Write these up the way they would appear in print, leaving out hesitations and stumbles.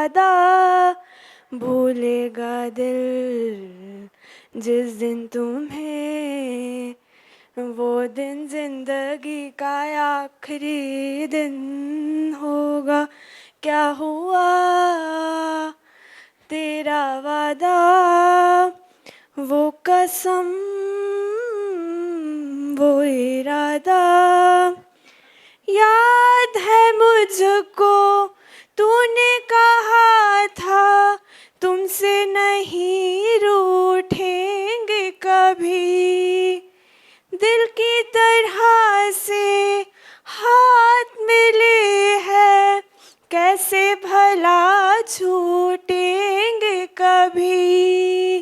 वादा भूलेगा दिल जिस दिन तुम्हें, वो दिन जिंदगी का आखिरी दिन होगा। क्या हुआ तेरा वादा, वो कसम, वो इरादा, याद है मुझको तूने कहा था तुमसे नहीं रूठेंगे कभी। दिल की तरह से हाथ मिले हैं, कैसे भला छूटेंगे कभी।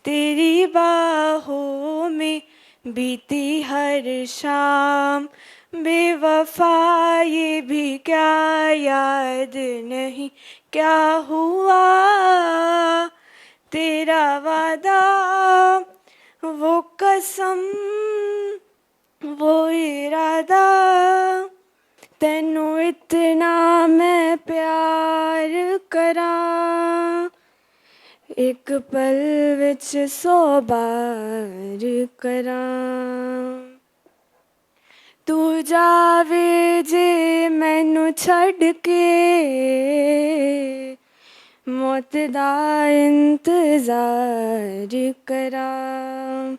तेरी बाहों में बीती हर शाम, बेवफा ये भी क्या याद नहीं क्या हुआ तेरा वादा, वो कसम, वो इरादा। तैनू इतना मैं प्यार करां, एक पल विच 100 बार करां। तू जावे जे मैनू छड़ के, मौत दा इंतजार करां।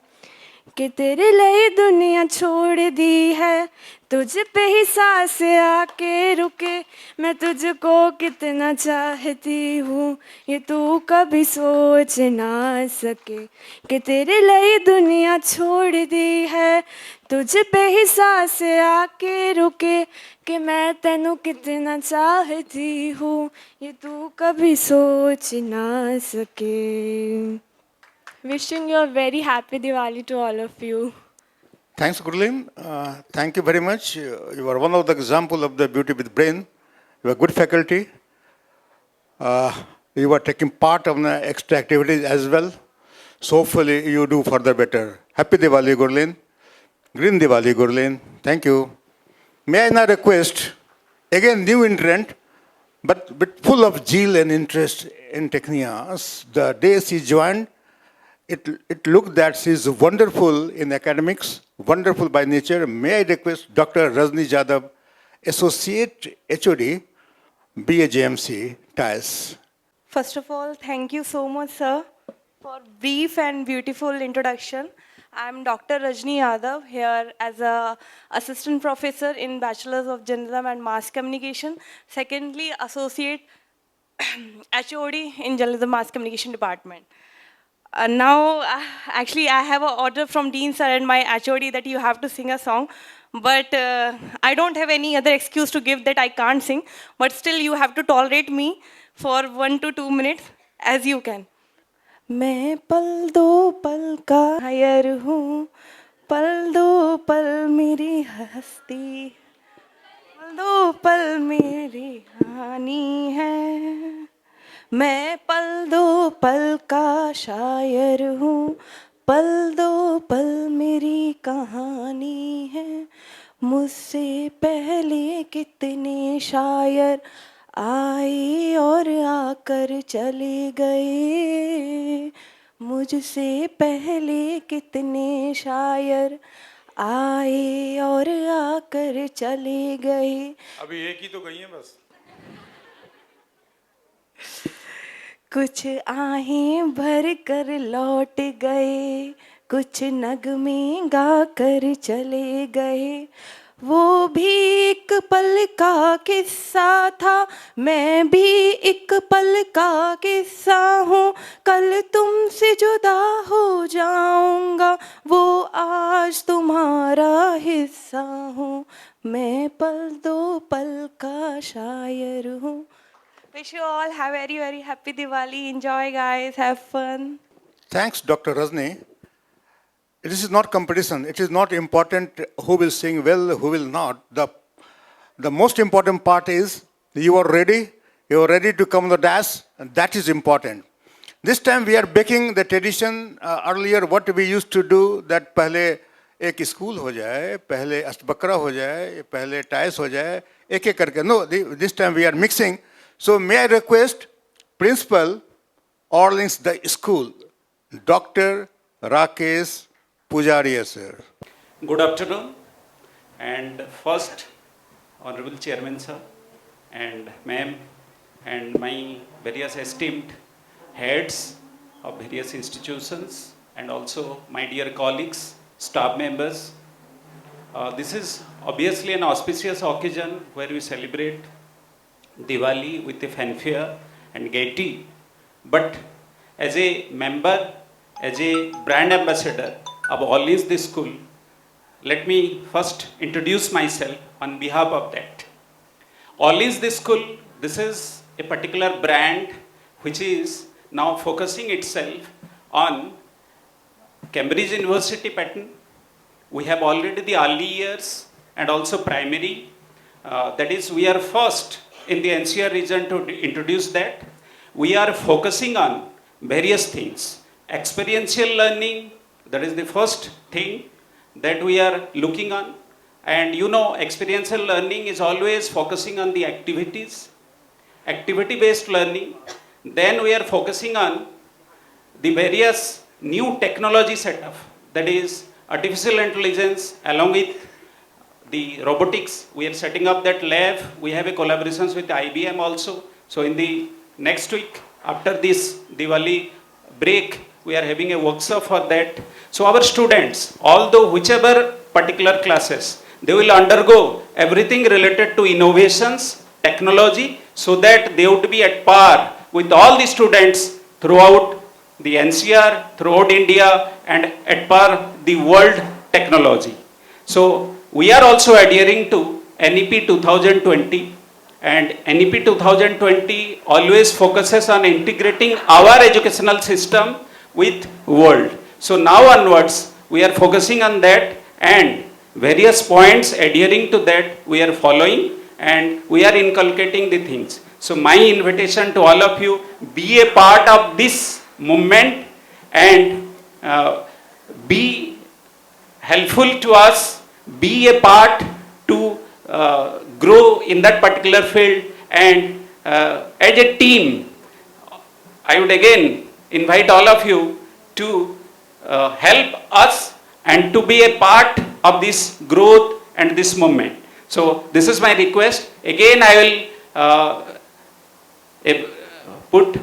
कि तेरे लिए दुनिया छोड़ दी है, तुझ पे ही सांस आके रुके। मैं तुझको कितना चाहती हूँ ये तू कभी सोच ना सके। कि तेरे लिए दुनिया छोड़ दी है, तुझ पे ही सांस आके रुके। कि मैं तेनू कितना चाहती हूँ ये तू कभी सोच ना सके। Wishing you a very happy Diwali to all of you. Thanks, Gurleen. Thank you very much. You are one of the example of the beauty with brain. You are good faculty. You are taking part of the extra activities as well. So hopefully you do further better. Happy Diwali, Gurleen. Green Diwali, Gurleen. Thank you. May I now request, again new entrant, but full of zeal and interest in techniques. The day she joined, it looked that she is wonderful in academics, wonderful by nature. May I request Dr. Rajni Jadhav, Associate HOD, BAJMC, TIES. First of all, thank you so much, sir, for brief and beautiful introduction. I'm Dr. Rajni Yadav here as a assistant professor in Bachelor's of Journalism and Mass Communication. Secondly, associate HOD in Journalism Mass Communication Department. Now, actually, I have an order from Dean sir and my HOD that you have to sing a song. But I don't have any other excuse to give that I can't sing. But still, you have to tolerate me for 1 to 2 minutes as you can. मैं पल दो पल का higher हूँ, पल दो पल मेरी हस्ती, पल दो पल मेरी हानि है। मैं पल दो पल का शायर हूँ, पल दो पल मेरी कहानी है। मुझसे पहले कितने शायर आए और आकर चले गए। मुझसे पहले कितने शायर आए और आकर चले गए। अभी एक ही तो गई है बस। कुछ आहें भर कर लौट गए, कुछ नगमे गा कर चले गए। वो भी एक पल का किस्सा था, मैं भी एक पल का किस्सा हूँ। कल तुमसे जुदा हो जाऊंगा, वो आज तुम्हारा हिस्सा हूँ। मैं पल दो पल का शायर हूँ। Wish you all have very happy Diwali. Enjoy, guys. Have fun. Thanks, Dr. Rajni. This is not competition. It is not important who will sing well, who will not. The most important part is you are ready to come on the dais, and that is important. This time we are breaking the tradition. Earlier what we used to do, that पहले एक school हो जाए, पहले अष्टबक्रा हो जाए, पहले टाइस हो जाए, एक एक करके. No, this time we are mixing. So may I request Principal Orleans the School, Dr. Rakesh Pujaria, sir. Good afternoon, and first, Honorable Chairman sir, and ma'am, and my various esteemed heads of various institutions, and also my dear colleagues, staff members. This is obviously an auspicious occasion where we celebrate Diwali with a fanfare and gaiety. But as a member, as a brand ambassador of Orleans the School, let me first introduce myself on behalf of that. Orleans the School, this is a particular brand which is now focusing itself on Cambridge University pattern. We have already the early years and also primary. That is, we are first in the NCR region to introduce that. We are focusing on various things. Experiential learning, that is the first thing that we are looking on. And you know, experiential learning is always focusing on the activities, activity-based learning. Then we are focusing on the various new technology setup, that is artificial intelligence along with the robotics. We are setting up that lab. We have a collaborations with IBM also. So in the next week, after this Diwali break, we are having a workshop for that. So our students, although whichever particular classes, they will undergo everything related to innovations, technology, so that they would be at par with all the students throughout the NCR, throughout India, and at par the world technology. So we are also adhering to NEP 2020, and NEP 2020 always focuses on integrating our educational system with world. So now onwards, we are focusing on that, and various points adhering to that we are following, and we are inculcating the things. So my invitation to all of you, be a part of this movement and be helpful to us, be a part to grow in that particular field, and as a team, I would again invite all of you to help us and to be a part of this growth and this movement. So this is my request. Again, I will put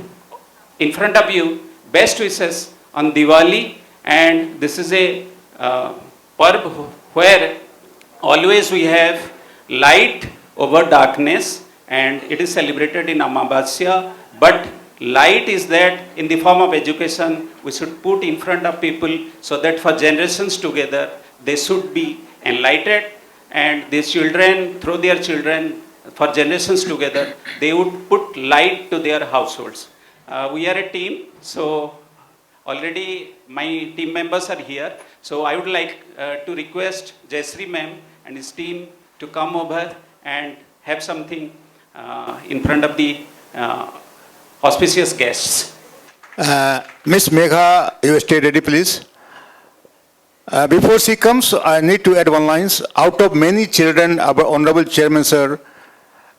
in front of you best wishes on Diwali, and this is a Parv where always we have light over darkness, and it is celebrated in Amavasya, but light is that in the form of education we should put in front of people, so that for generations together they should be enlightened, and these children, through their children, for generations together, they would put light to their households. We are a team, so already my team members are here. So I would like to request Jayashree ma'am and his team to come over and have something in front of the auspicious guests. Miss Megha, you stay ready, please. Before she comes, I need to add one line. Out of many children, our Honorable Chairman, sir,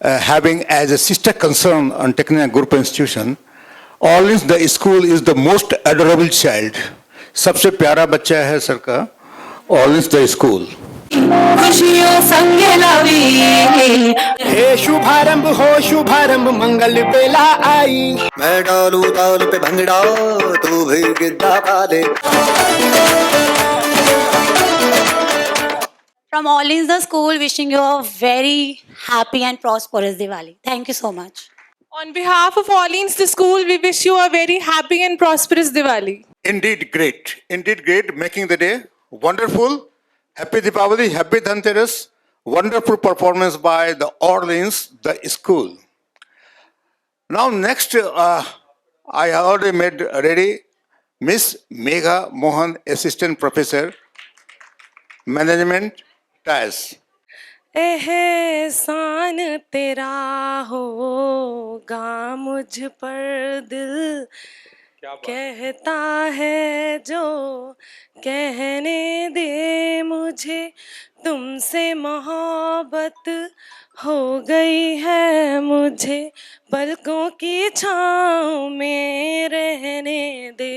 having as a sister concern on Technical Group Institution, Orleans the school is the most adorable child. सबसे प्यारा बच्चा है sir का Orleans the school. खुशियों संग लावी हे शुभारंभ मंगल बेला आई। मैं डालू ताल पे भंगड़ा तू भी गिद्दा पा दे। From Orleans the school, wishing you a very happy and prosperous Diwali. Thank you so much. On behalf of Orleans the school, we wish you a very happy and prosperous Diwali. Indeed great, making the day wonderful. Happy Deepavali, happy Dhanteras. Wonderful performance by the Orleans the school. Now next, I already made ready Miss Megha Mohan, Assistant Professor, Management, TAS. एहसान तेरा होगा मुझ पर दिल क्या बात। कहता है जो कहने दे मुझे, तुमसे मोहब्बत हो गई है मुझे, पलकों की छाँव में रहने दे,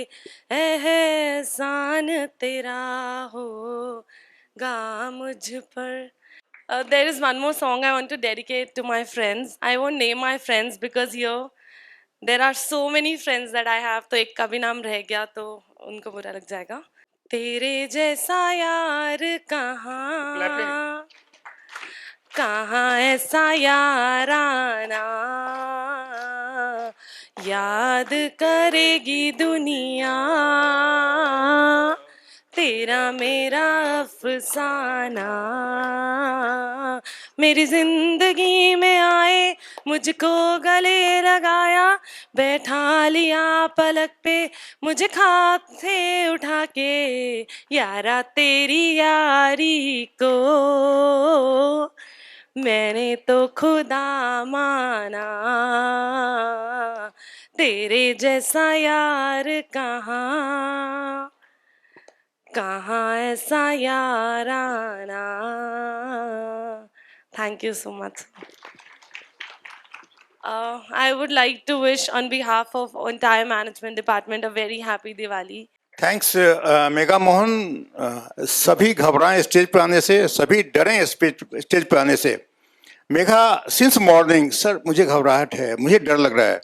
एहसान तेरा होगा मुझ पर. There is one more song I want to dedicate to my friends. I won't name my friends because here there are so many friends that I have. तो एक का भी नाम रह गया तो उनको बुरा लग जाएगा. तेरे जैसा यार कहाँ, कहाँ ऐसा याराना, याद करेगी दुनिया तेरा मेरा अफसाना. मेरी जिंदगी में आए, मुझको गले लगाया, बैठा लिया पलक पे मुझे ख्वाब से उठा के, यारा तेरी यारी को मैंने तो खुदा माना, तेरे जैसा यार कहाँ, कहाँ ऐसा याराना. Thank you so much. I would like to wish on behalf of entire management department a very happy Diwali. Thanks mega Mohan. सभी घबराएं स्टेज पर आने से, सभी डरें स्टेज पर आने से. मेघा, सिंस मॉर्निंग सर मुझे घबराहट है, मुझे डर लग रहा है,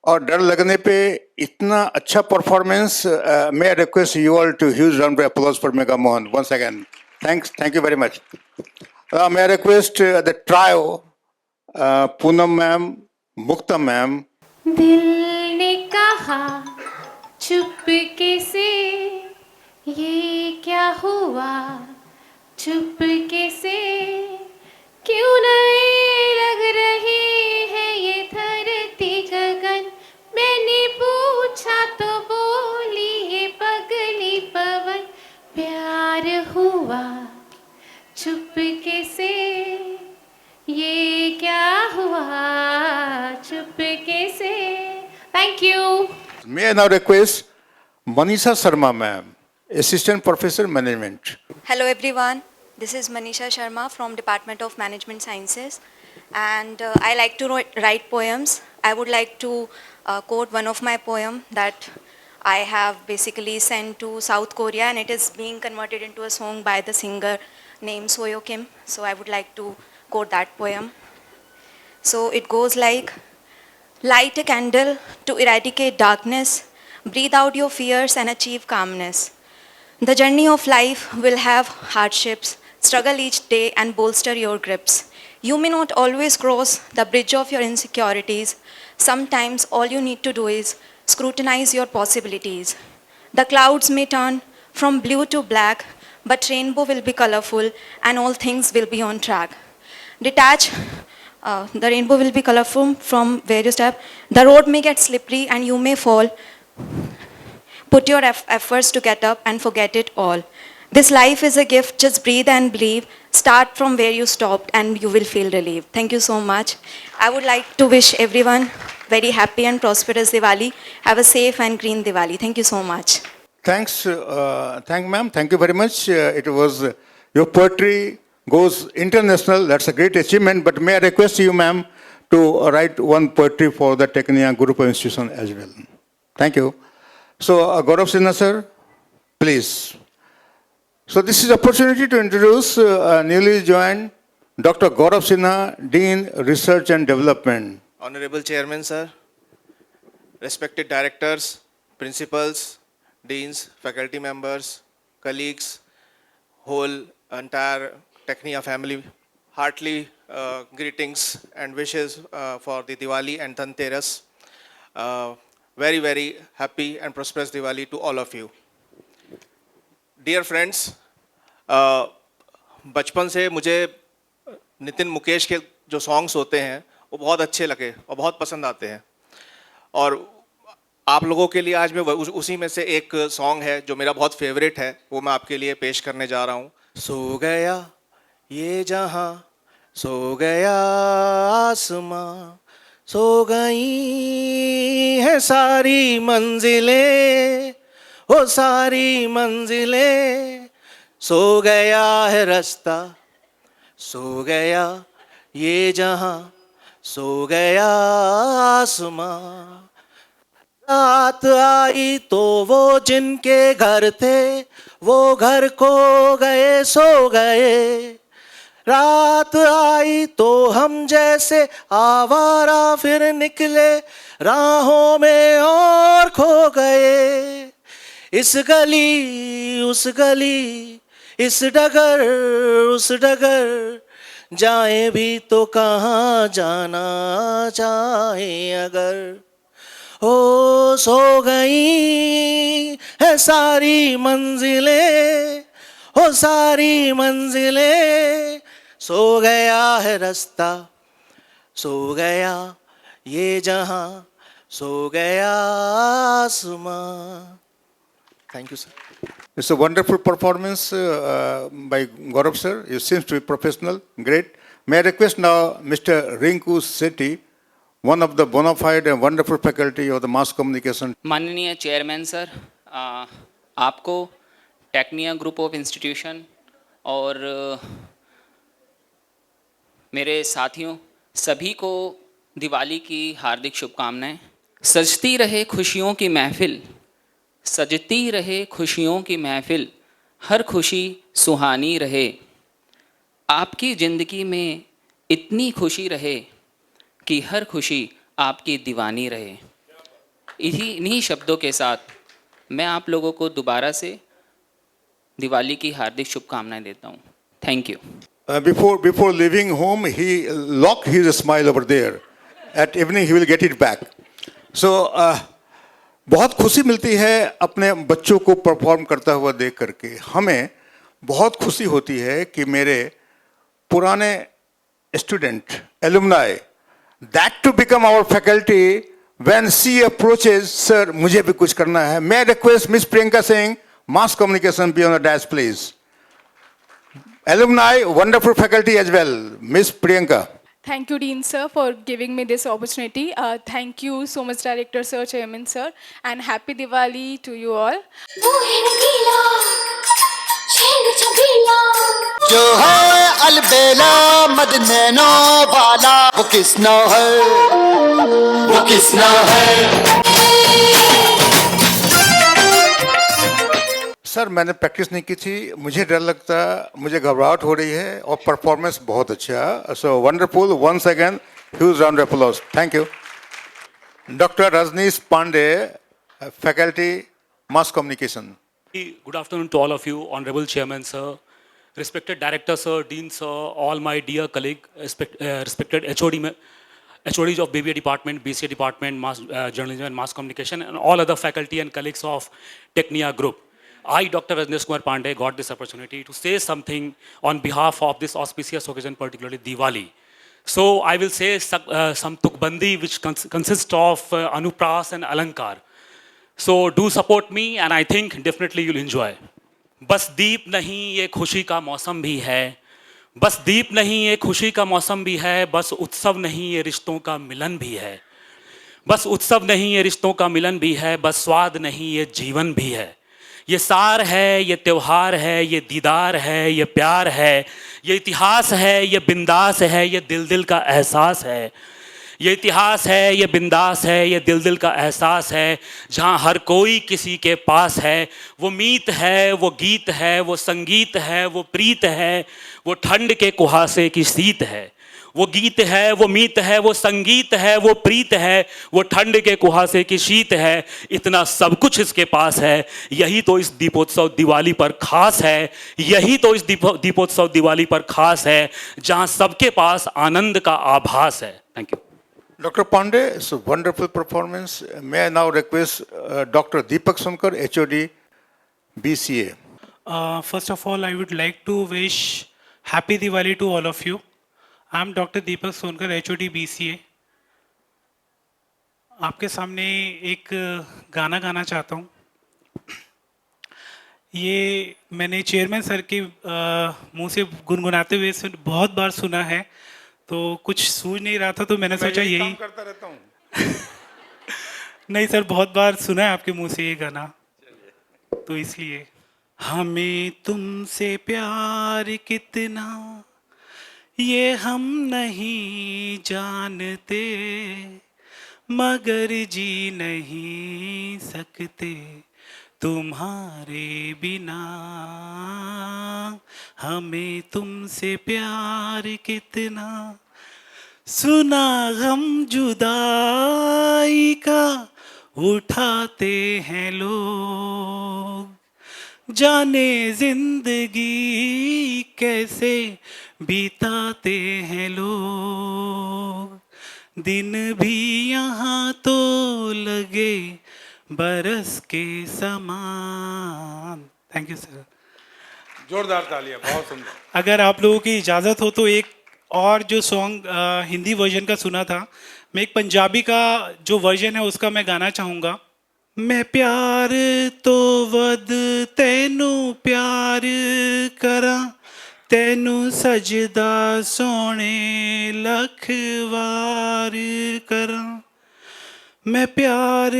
और डर लगने पे इतना अच्छा performance. May I request you all to huge round of applause for Megha Mohan once again. Thank you very much. May I request the trio, Poonam ma'am, Mukta ma'am. दिल ने कहा चुपके से, ये क्या हुआ चुपके से, क्यों नहीं लग रही है ये धरती गगन, मैंने पूछा तो बोली ये पगली पवन, प्यार हुआ चुपके से, ये क्या हुआ चुपके से. Thank you. May I now request Manisha Sharma ma'am, Assistant Professor Management. Hello everyone, this is Manisha Sharma from Department of Management Sciences, and I like to write poems. I would like to quote one of my poem that I have basically sent to South Korea, and it is being converted into a song by the singer named Soyo Kim. So I would like to quote that poem. So it goes like, light a candle to eradicate darkness, breathe out your fears and achieve calmness. The journey of life will have hardships, struggle each day and bolster your grips. You may not always cross the bridge of your insecurities. Sometimes all you need to do is scrutinize your possibilities. The clouds may turn from blue to black, but rainbow will be colorful and all things will be on track. Detach. The rainbow will be colorful from where you step. The road may get slippery and you may fall. Put your efforts to get up and forget it all. This life is a gift, just breathe and believe. Start from where you stopped and you will feel relieved. Thank you so much. I would like to wish everyone very happy and prosperous Diwali. Have a safe and green Diwali. Thank you so much. Thanks, ma'am. Thank you very much. It was your poetry goes international. That's a great achievement. But may I request you, ma'am, to write one poetry for the Technia Group of Institution as well. Thank you. So, Gaurav Sinha sir, please. So, this is opportunity to introduce newly joined Dr. Gaurav Sinha, Dean, Research and Development. Honorable Chairman sir, respected directors, principals, deans, faculty members, colleagues, whole entire Technia family, heartily greetings and wishes for the Diwali and Dhanteras. Very, very happy and prosperous Diwali to all of you. Dear friends, बचपन से मुझे नितिन मुकेश के जो songs होते हैं वो बहुत अच्छे लगे और बहुत पसंद आते हैं, और आप लोगों के लिए आज मैं उसी में से एक सॉन्ग है जो मेरा बहुत फेवरेट है, वो मैं आपके लिए पेश करने जा रहा हूँ. सो गया ये जहां, सो गया आसमां, सो गई है सारी मंजिलें, ओ सारी मंजिलें, सो गया है रास्ता, सो गया ये जहां, सो गया आसमां। रात आई तो वो जिनके घर थे, वो घर को गए, सो गए। रात आई तो हम जैसे आवारा फिर निकले, राहों में और खो गए। इस गली उस गली, इस डगर उस डगर, जाए भी तो कहाँ जाना चाहे अगर। ओ सो गई है सारी मंजिलें, ओ सारी मंजिलें, सो गया है रास्ता, सो गया ये जहां, सो गया आसमां। Thank you, sir. It's a wonderful performance by Gaurav sir. You seems to be professional. Great. May I request now Mr. Rinku Sethi, one of the bona fide and wonderful faculty of the mass communication. माननीय chairman sir, आपको Tecnia group of institution और मेरे साथियों सभी को दिवाली की हार्दिक शुभकामनाएं। सजती रहे खुशियों की महफिल, सजती रहे खुशियों की महफिल, हर खुशी सुहानी रहे। आपकी ज़िंदगी में इतनी खुशी रहे कि हर खुशी आपकी दीवानी रहे। इन्हीं शब्दों के साथ मैं आप लोगों को दोबारा से दिवाली की हार्दिक शुभकामनाएं देता हूं। Thank you. Before leaving home, he locked his smile over there. At evening, he will get it back. So, बहुत खुशी मिलती है अपने बच्चों को परफॉर्म करता हुआ देख करके। हमें बहुत खुशी होती है कि मेरे पुराने student, alumni, that to become our faculty, when she approaches, sir, मुझे भी कुछ करना है। May I request Miss Priyanka Singh, mass communication, be on the dais, please. Alumni, wonderful faculty as well. Miss Priyanka. Thank you, Dean sir, for giving me this opportunity. Thank you so much, Director sir, Chairman sir, and Happy Diwali to you all. जो है अलबेला मदनैनो वाला, वो किसना है, वो किसना है। Sir मैंने practice नहीं की थी, मुझे डर लगता, मुझे घबराहट हो रही है और परफॉर्मेंस बहुत अच्छा। So wonderful, once again huge round of applause. Thank you. Doctor Rajneesh Pandey, faculty mass communication. Good afternoon to all of you, Honorable Chairman sir, respected Director sir, Dean sir, all my dear colleague, respected HODs of BBA department, BCA department, mass journalism and mass communication, and all other faculty and colleagues of Technia Group. I, Dr. Rajneesh Kumar Pandey, got this opportunity to say something on behalf of this auspicious occasion, particularly Diwali. So I will say some tukbandi which consists of Anupras and Alankar. So do support me and I think definitely you'll enjoy. बस दीप नहीं ये खुशी का मौसम भी है, बस दीप नहीं ये खुशी का मौसम भी है, बस उत्सव नहीं ये रिश्तों का मिलन भी है, बस उत्सव नहीं ये रिश्तों का मिलन भी है, बस स्वाद नहीं ये जीवन भी है। ये सार है, ये त्योहार है, ये दीदार है, ये प्यार है, ये इतिहास है, ये बिंदास है, ये दिल दिल का एहसास है। ये इतिहास है, ये बिंदास है, ये दिल दिल का एहसास है, जहाँ हर कोई किसी के पास है। वो मीत है, वो गीत है, वो संगीत है, वो प्रीत है, वो ठंड के कुहासे की शीत है। वो गीत है, वो मीत है, वो संगीत है, वो प्रीत है, वो ठंड के कुहासे की शीत है। इतना सब कुछ इसके पास है, यही तो इस दीपोत्सव दिवाली पर खास है, यही तो इस दीपोत्सव दिवाली पर खास है, जहाँ सबके पास आनंद का आभास है। Thank you. Dr. Pandey, it's a wonderful performance. May I now request Dr. Deepak Sonkar, HOD, BCA. First of all, I would like to wish Happy Diwali to all of you. I'm Dr. Deepak Sonkar, HOD, BCA. आपके सामने एक गाना गाना चाहता हूँ। ये मैंने chairman sir के मुंह से गुनगुनाते हुए बहुत बार सुना है, तो कुछ सूझ नहीं रहा था, तो मैंने सोचा यही यही। काम करता रहता हूँ। नहीं सर, बहुत बार सुना है आपके मुंह से ये गाना, तो इसलिए। हमें तुमसे प्यार कितना ये हम नहीं जानते, मगर जी नहीं सकते तुम्हारे बिना। हमें तुमसे प्यार कितना, सुना हम जुदाई का उठाते हैं लोग, जाने जिंदगी कैसे बिताते हैं लोग। दिन भी यहाँ तो लगे बरस के समान। Thank you sir. जोरदार तालियां, बहुत सुंदर। अगर आप लोगों की इजाज़त हो तो एक और जो सॉन्ग हिंदी वर्जन का सुना था, मैं एक पंजाबी का जो वर्जन है उसका मैं गाना चाहूँगा। मैं प्यार तो वद तैनू प्यार करा, तैनू सजदा सोने लख वार करा। मैं प्यार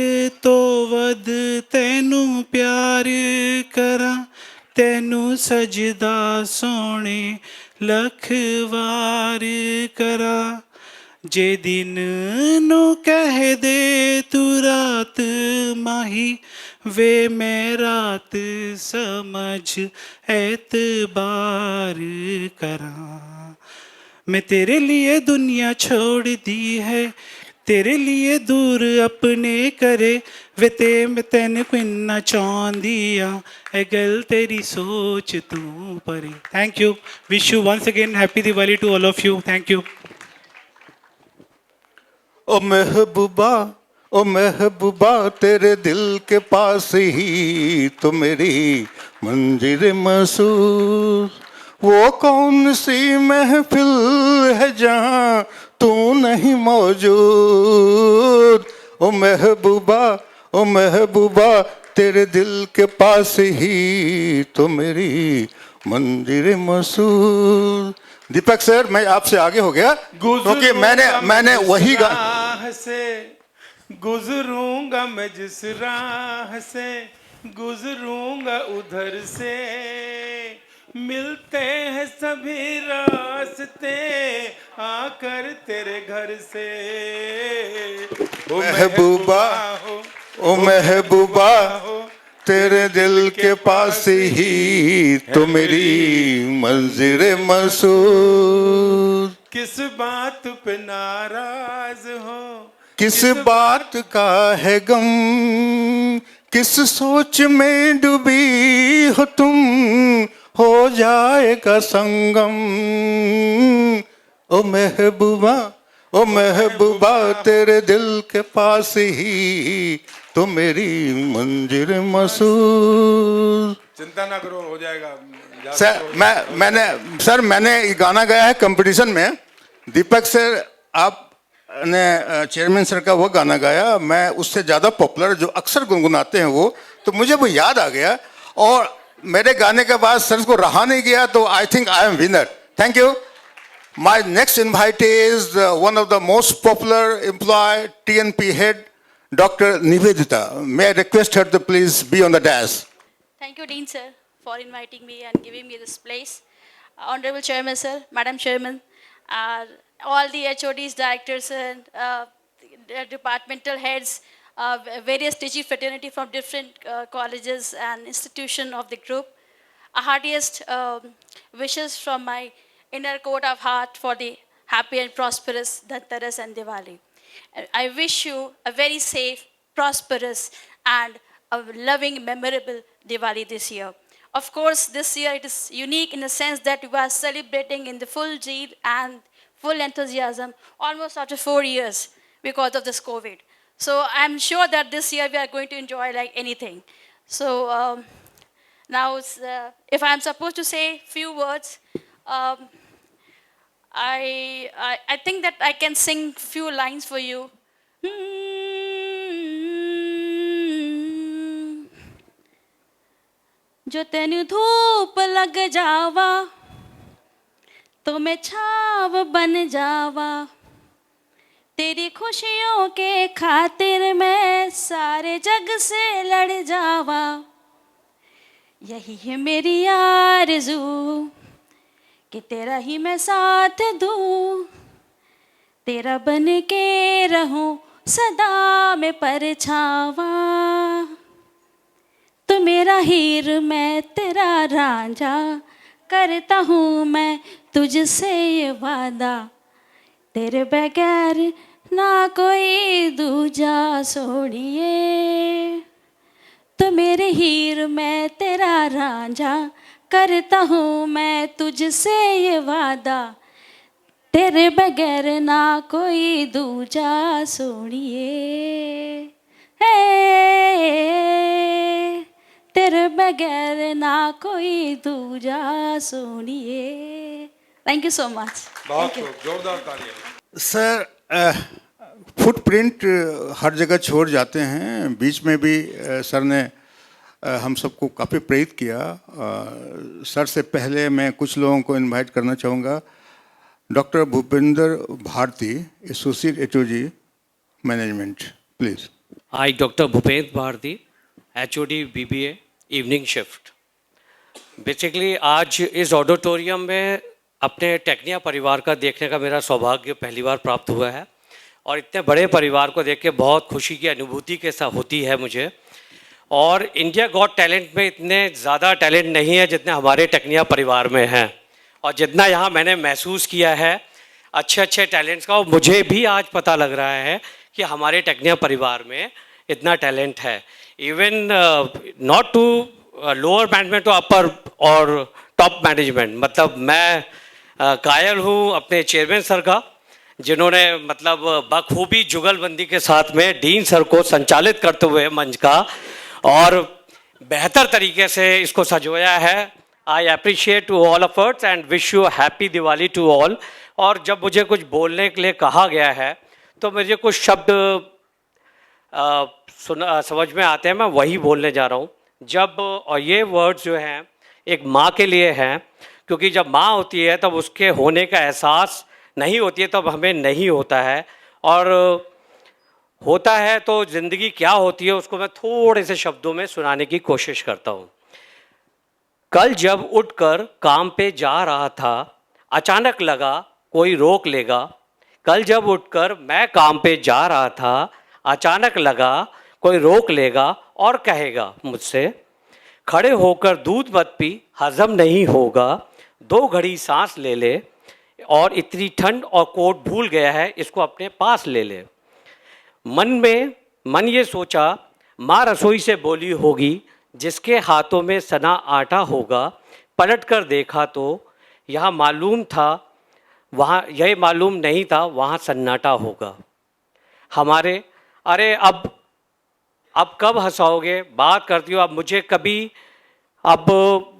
तो वद तैनू प्यार करा, तैनू सजदा सोने लख वार करा। जे दिन नू कह दे तू रात माही, वे मैं रात समझ एतबार करा। मैं तेरे लिए दुनिया छोड़ दी है, तेरे लिए दूर अपने करे, वे ते तेन किन्ना चाहदिया ए गल तेरी सोच तू परे। Thank you. Wish you once again happy Diwali to all of you. Thank you. ओ महबूबा, ओ महबूबा, तेरे दिल के पास ही तो मेरी मंजिल मसूर। वो कौन सी महफिल है जहाँ तू नहीं मौजूद। ओ महबूबा, ओ महबूबा, तेरे दिल के पास ही तो मेरी मंजिल मसूर। दीपक सर, मैं आपसे आगे हो गया क्योंकि मैंने वही राह से गुजरूंगा, मैं जिस राह से गुजरूंगा उधर से मिलते हैं सभी रास्ते आकर तेरे घर से। ओ महबूबा, ओ महबूबा, तेरे दिल के पास ही तो मेरी मंजिल मसूर। किस बात पे नाराज हो, किस बात का है गम, किस सोच में डूबी हो तुम, हो जाएगा संगम। ओ महबूबा, ओ महबूबा, तेरे दिल के पास ही तो मेरी मंजिल मसूर। चिंता ना करो, हो जाएगा। सर मैंने ये गाना गाया है कंपटीशन में। दीपक सर आपने चेयरमैन सर का वो गाना गाया, मैं उससे ज़्यादा पॉपुलर जो अक्सर गुनगुनाते हैं वो, तो मुझे वो याद आ गया और मेरे गाने के बाद सर को रहा नहीं गया, तो I think I am winner. Thank you. My next invitee is one of the most popular employee, TNP head, Dr. Nivedita. May I request her to please be on the dais? Thank you, Dean sir, for inviting me and giving me this place. Honorable Chairman sir, Madam Chairman, all the HODs, directors and departmental heads, various teaching fraternity from different colleges and institution of the group. Heartiest wishes from my inner core of heart for the happy and prosperous Dhanteras and Diwali. I wish you a very safe, prosperous and a loving, memorable Diwali this year. Of course, this year it is unique in the sense that we are celebrating in the full zeal and full enthusiasm almost after 4 years because of this COVID. So I'm sure that this year we are going to enjoy like anything. So now, if I'm supposed to say few words, I think that I can sing few lines for you. जो तेन धूप लग जावा, तो मैं छाव बन जावा, तेरी खुशियों के खातिर मैं सारे जग से लड़ जावा। यही है मेरी आरज़ू कि तेरा ही मैं साथ दूँ, तेरा बन के रहूं सदा में परछावा। तू मेरा हीर मैं तेरा रांझा, करता हूँ मैं तुझसे ये वादा, तेरे बगैर ना कोई दूजा सोनिए। तू मेरे हीर मैं तेरा रांझा, करता हूँ मैं तुझसे ये वादा, तेरे बगैर ना कोई दूजा सोनिए। हे तेरे बगैर ना कोई दूजा सोनिए। Thank you so much. बहुत खूब, जोरदार तालियां। सर, फुटप्रिंट हर जगह छोड़ जाते हैं, बीच में भी सर ने हम सबको काफ़ी प्रेरित किया। सर से पहले मैं कुछ लोगों को इनवाइट करना चाहूँगा। Doctor Bhupendra Bharti, associate HOD management, please. I doctor Bhupendra Bharti, HOD BBA evening shift. Basically आज इस ऑडिटोरियम में अपने टेक्निया परिवार का देखने का मेरा सौभाग्य पहली बार प्राप्त हुआ है, और इतने बड़े परिवार को देख के बहुत खुशी की अनुभूति के साथ होती है मुझे। और इंडिया गॉट टैलेंट में इतने ज़्यादा टैलेंट नहीं है जितने हमारे टेक्निया परिवार में हैं, और जितना यहाँ मैंने महसूस किया है अच्छे अच्छे टैलेंट्स का, और मुझे भी आज पता लग रहा है कि हमारे टेक्निया परिवार में इतना टैलेंट है। Even not to lower management to upper और टॉप मैनेजमेंट। मतलब मैं कायल हूँ अपने चेयरमैन सर का, जिन्होंने मतलब बखूबी जुगलबंदी के साथ में डीन सर को संचालित करते हुए मंच का और बेहतर तरीके से इसको सजोया है। I appreciate to all efforts and wish you happy Diwali to all. और जब मुझे कुछ बोलने के लिए कहा गया है तो मुझे कुछ शब्द समझ में आते हैं, मैं वही बोलने जा रहा हूँ। जब और ये वर्ड्स जो हैं एक माँ के लिए हैं, क्योंकि जब माँ होती है तब उसके होने का एहसास नहीं होती है, तब हमें नहीं होता है, और होता है तो ज़िंदगी क्या होती है उसको मैं थोड़े से शब्दों में सुनाने की कोशिश करता हूँ। कल जब उठकर काम पे जा रहा था, अचानक लगा कोई रोक लेगा। कल जब उठकर मैं काम पे जा रहा था, अचानक लगा कोई रोक लेगा और कहेगा मुझसे, खड़े होकर दूध मत पी, हजम नहीं होगा, 2 घड़ी सांस ले ले, और इतनी ठंड और कोट भूल गया है, इसको अपने पास ले ले। मन ये सोचा, माँ रसोई से बोली होगी, जिसके हाथों में सना आटा होगा। पलट कर देखा तो यहाँ मालूम था, वहाँ यह मालूम नहीं था वहाँ सन्नाटा होगा। हमारे अरे अब कब हंसाओगे, बात करती हो अब मुझे कभी अब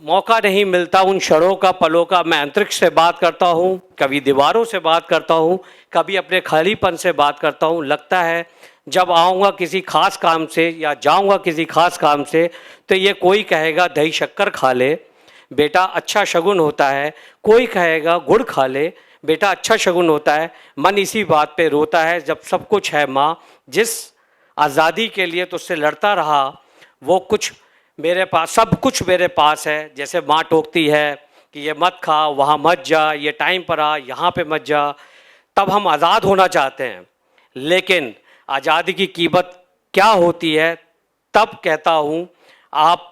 मौका नहीं मिलता उन क्षणों का, पलों का। मैं अंतरिक्ष से बात करता हूँ, कभी दीवारों से बात करता हूँ, कभी अपने खालीपन से बात करता हूँ। लगता है जब आऊँगा किसी खास काम से या जाऊँगा किसी खास काम से तो ये कोई कहेगा दही शक्कर खा ले बेटा, अच्छा शगुन होता है। कोई कहेगा गुड़ खा ले बेटा, अच्छा शगुन होता है। मन इसी बात पे रोता है जब सब कुछ है माँ, जिस आज़ादी के लिए तुझसे लड़ता रहा, वो कुछ मेरे पास, सब कुछ मेरे पास है। जैसे माँ टोकती है कि ये मत खा, वहाँ मत जा, ये टाइम पर आ, यहाँ पे मत जा। तब हम आज़ाद होना चाहते हैं, लेकिन आज़ादी की कीमत क्या होती है तब कहता हूँ आप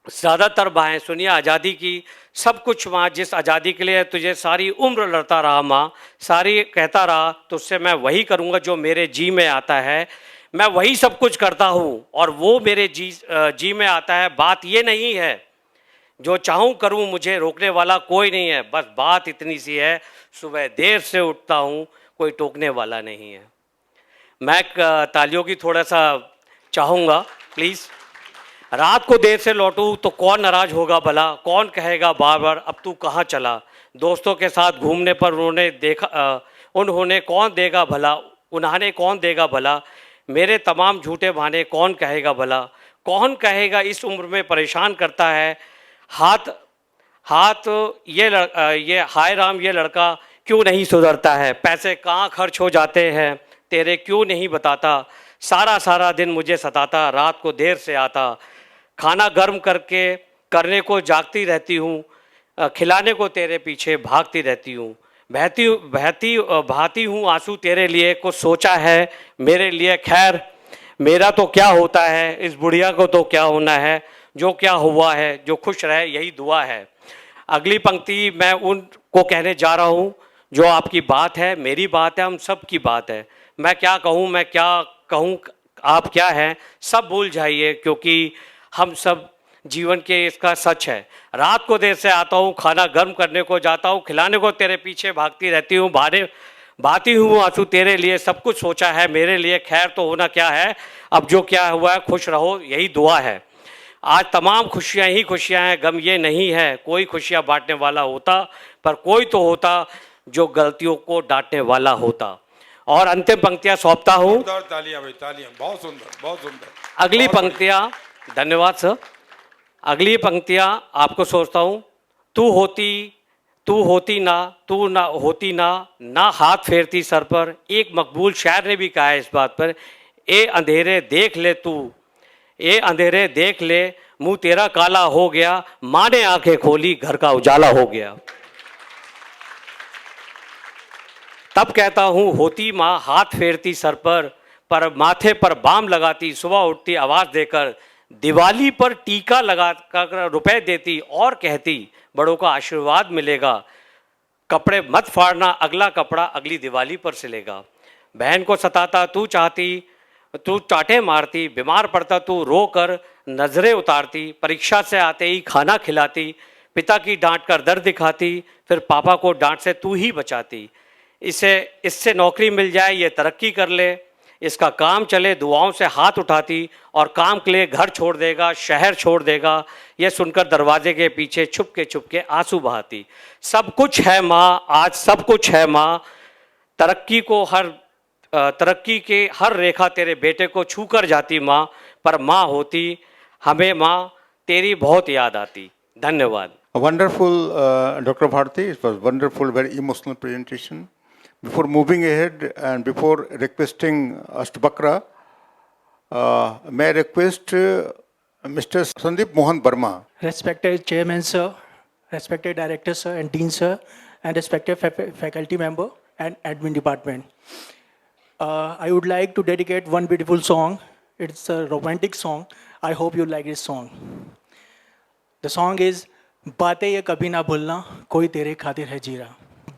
ज़्यादातर बाहें सुनिए आज़ादी की। सब कुछ माँ, जिस आज़ादी के लिए तुझे सारी उम्र लड़ता रहा माँ, सारी कहता रहा तुझसे मैं वही करूँगा जो मेरे जी में आता है। मैं वही सब कुछ करता हूँ और वो मेरे जी में आता है। बात ये नहीं है जो चाहूँ करूँ, मुझे रोकने वाला कोई नहीं है। बस बात इतनी सी है, सुबह देर से उठता हूँ, कोई टोकने वाला नहीं है। मैं तालियों की थोड़ा सा चाहूँगा प्लीज़। रात को देर से लौटूँ तो कौन नाराज़ होगा भला, कौन कहेगा बार बार अब तू कहाँ चला। दोस्तों के साथ घूमने पर उन्होंने कौन देगा भला, उन्होंने कौन देगा भला। मेरे तमाम झूठे बहाने कौन कहेगा भला। कौन कहेगा इस उम्र में परेशान करता है, हाथ ये हाय राम ये लड़का क्यों नहीं सुधरता है, पैसे कहाँ खर्च हो जाते हैं तेरे क्यों नहीं बताता, सारा सारा दिन मुझे सताता, रात को देर से आता, खाना गर्म करके करने को जागती रहती हूँ, खिलाने को तेरे पीछे भागती रहती हूँ, बहाती हूँ आंसू तेरे लिए, कुछ सोचा है मेरे लिए खैर, मेरा तो क्या होता है इस बुढ़िया को तो क्या होना है, जो क्या हुआ है जो खुश रहे यही दुआ है। अगली पंक्ति मैं उनको कहने जा रहा हूँ जो आपकी बात है, मेरी बात है, हम सब की बात है। मैं क्या कहूँ आप क्या हैं, सब भूल जाइए क्योंकि हम सब जीवन के इसका सच है। रात को देर से आता हूँ, खाना गर्म करने को जाता हूँ, खिलाने को तेरे पीछे भागती रहती हूँ, बहाती हूँ आंसू तेरे लिए, सब कुछ सोचा है मेरे लिए खैर तो होना क्या है, अब जो क्या हुआ है खुश रहो यही दुआ है। आज तमाम खुशियाँ ही खुशियाँ हैं, गम ये नहीं है कोई खुशियाँ बांटने वाला होता, पर कोई तो होता जो गलतियों को डांटने वाला होता। और अंतिम पंक्तियाँ सौंपता हूँ। जोरदार तालियां भाई, तालियां, बहुत सुंदर, बहुत सुंदर। अगली पंक्तियाँ, धन्यवाद सर। अगली पंक्तियाँ आपको सोचता हूँ, तू होती ना हाथ फेरती सर पर, एक मकबूल शायर ने भी कहा है इस बात पर, ए अंधेरे देख ले मुंह तेरा काला हो गया, माँ ने आंखें खोली घर का उजाला हो गया। तब कहता हूँ होती माँ हाथ फेरती सर पर माथे पर बाम लगाती, सुबह उठती आवाज़ देकर, दिवाली पर टीका लगा कर रुपए देती और कहती बड़ों का आशीर्वाद मिलेगा, कपड़े मत फाड़ना अगला कपड़ा अगली दिवाली पर सिलेगा। बहन को सताता तू चाटे मारती, बीमार पड़ता तू रो कर नजरें उतारती, परीक्षा से आते ही खाना खिलाती, पिता की डांट कर दर्द दिखाती, फिर पापा को डांट से तू ही बचाती, इससे नौकरी मिल जाए ये तरक्की कर ले, इसका काम चले दुआओं से हाथ उठाती, और काम के लिए घर छोड़ देगा शहर छोड़ देगा, ये सुनकर दरवाजे के पीछे छुप के आंसू बहाती। सब कुछ है माँ, आज सब कुछ है माँ, तरक्की के हर रेखा तेरे बेटे को छू कर जाती माँ, पर माँ होती हमें माँ तेरी बहुत याद आती। धन्यवाद। Wonderful, Dr. Bharti. It was wonderful, very emotional presentation. Before moving ahead and before requesting Ashtavakra, may I request Mr. Sandeep Mohan Burma. Respected Chairman Sir, respected Director Sir and Dean Sir, and respected faculty member and admin department. I would like to dedicate one beautiful song. It's a romantic song. I hope you like this song. The song is बातें ये कभी ना भूलना कोई तेरे खातिर है जीरा।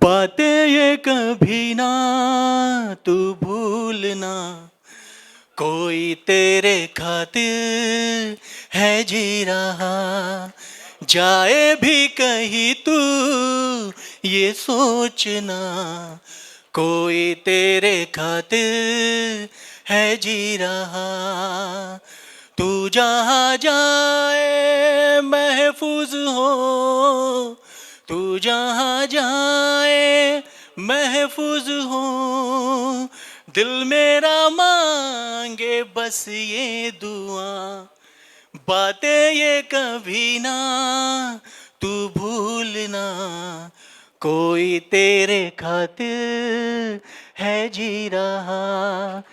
बातें ये कभी ना तू भूलना कोई तेरे खातिर है जी रहा, जाए भी कहीं तू ये सोचना कोई तेरे खातिर है जी रहा, तू जहाँ जाए महफूज हो, तू जहाँ जाए महफूज हो, दिल मेरा मांगे बस ये दुआ, बातें ये कभी ना तू भूलना कोई तेरे खातिर है जी रहा,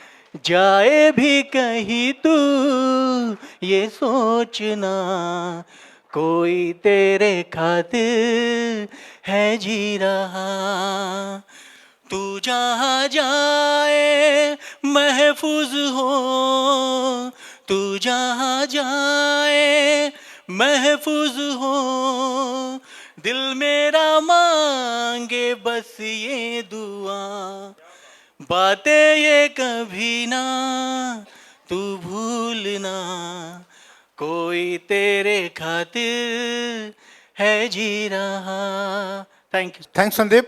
जाए भी कहीं तू ये सोचना कोई तेरे खातिर है जी रहा, तू जहाँ जाए महफूज हो, तू जहाँ जाए महफूज हो, दिल मेरा मांगे बस ये दुआ, बातें ये कभी ना तू भूलना कोई तेरे खातिर है जी रहा। Thank you. Thanks, Sandeep.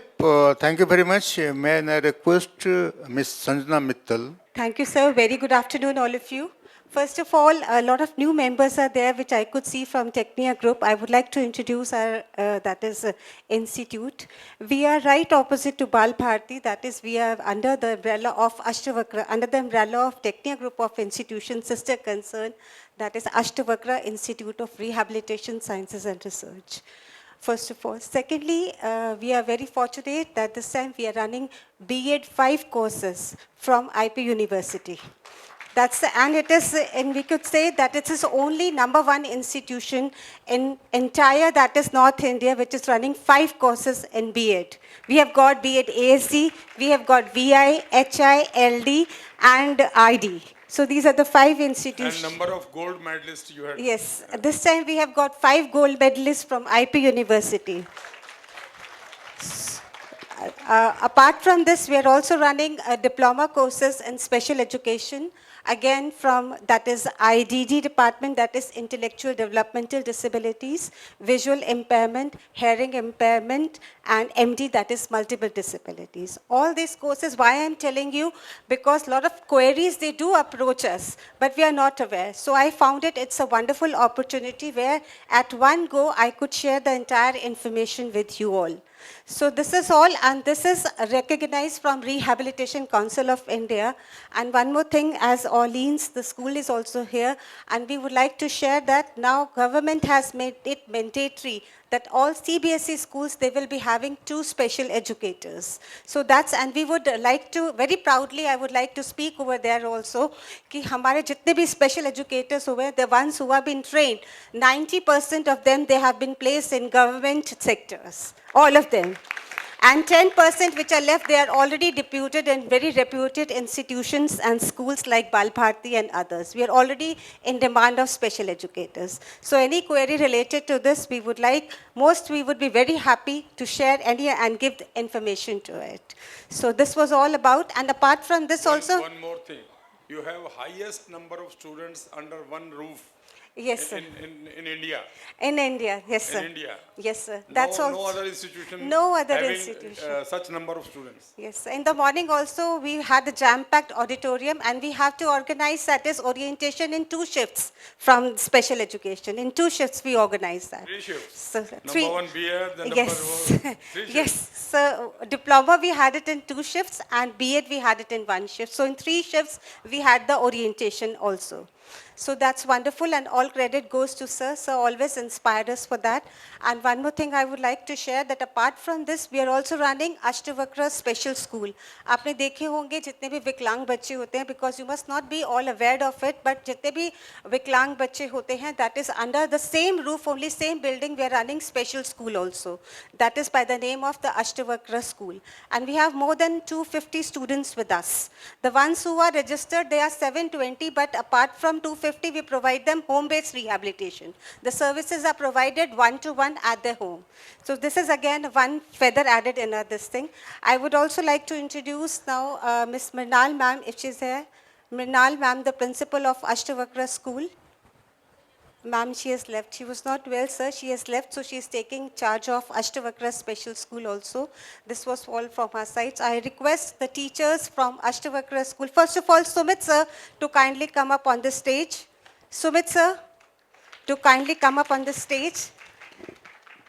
Thank you very much. May I request Ms. Sanjana Mittal. Thank you, sir. Very good afternoon, all of you. First of all, a lot of new members are there, which I could see from Technia Group. I would like to introduce our, institute. We are right opposite to Bal Bharti. That is, we are under the umbrella of Ashtavakra, under the umbrella of Technia Group of institutions, sister concern, that is Ashtavakra Institute of Rehabilitation Sciences and Research. first of all. Secondly, we are very fortunate that this time we are running B.Ed 5 courses from IP University. And it is, and we could say that it is only #1 institution in entire, that is North India, which is running 5 courses in B.Ed. We have got B.Ed ASD, we have got VI, HI, LD, and ID. So these are the 5 institutions. And number of gold medalists you had? Yes, this time we have got 5 gold medalists from IP University. Apart from this, we are also running diploma courses in special education, again from, that is IDD department, that is intellectual developmental disabilities, visual impairment, hearing impairment, and MD, that is multiple disabilities. All these courses, why I'm telling you, because a lot of queries, they do approach us, but we are not aware. So I found it's a wonderful opportunity where at one go, I could share the entire information with you all. So this is all, and this is recognized from Rehabilitation Council of India. And one more thing, as Orleans, the school is also here, and we would like to share that now government has made it mandatory that all CBSE schools, they will be having 2 special educators. So that's, and we would like to, very proudly, I would like to speak over there also, कि हमारे जितने भी special educators हुए, the ones who have been trained, 90% of them, they have been placed in government sectors, all of them. And 10% which are left, they are already deputed in very reputed institutions and schools like Bal Bharti and others. We are already in demand of special educators. So any query related to this, we would like, we would be very happy to share any and give the information to it. So this was all about, and apart from this also. One more thing. You have highest number of students under one roof. Yes, sir. In India. In India, yes, sir. In India. Yes, sir. That's all. No other institution. No other having, institution. Such number of students. Yes. In the morning also, we had a jam-packed auditorium, and we have to organize that is orientation in 2 shifts from special education. In 2 shifts, we organize that. 3 shifts. So, Number 1 B.Ed, then yes. number 1. 3 shifts. Yes. So diploma, we had it in 2 shifts, and B.Ed, we had it in 1 shift. So in 3 shifts, we had the orientation also. So that's wonderful, and all credit goes to sir. Sir always inspired us for that. And one more thing I would like to share, that apart from this, we are also running Ashtavakra Special School. आपने देखे होंगे जितने भी विकलांग बच्चे होते हैं, because you must not be all aware of it, but जितने भी विकलांग बच्चे होते हैं, that is under the same roof, only same building, we are running special school also. That is by the name of the Ashtavakra School. And we have more than 250 students with us. The ones who are registered, they are 720, but apart from 250, we provide them home-based rehabilitation. The services are provided one-to-one at their home. So this is again one feather added in this thing. I would also like to introduce now Ms. Mrinal ma'am, if she's here. Mrinal ma'am, the principal of Ashtavakra School. Ma'am, she has left. She was not well, sir. She has left, so she is taking charge of Ashtavakra Special School also. This was all from her side. I request the teachers from Ashtavakra School. First of all, Sumit sir, to kindly come up on the stage. Sumit sir, to kindly come up on the stage.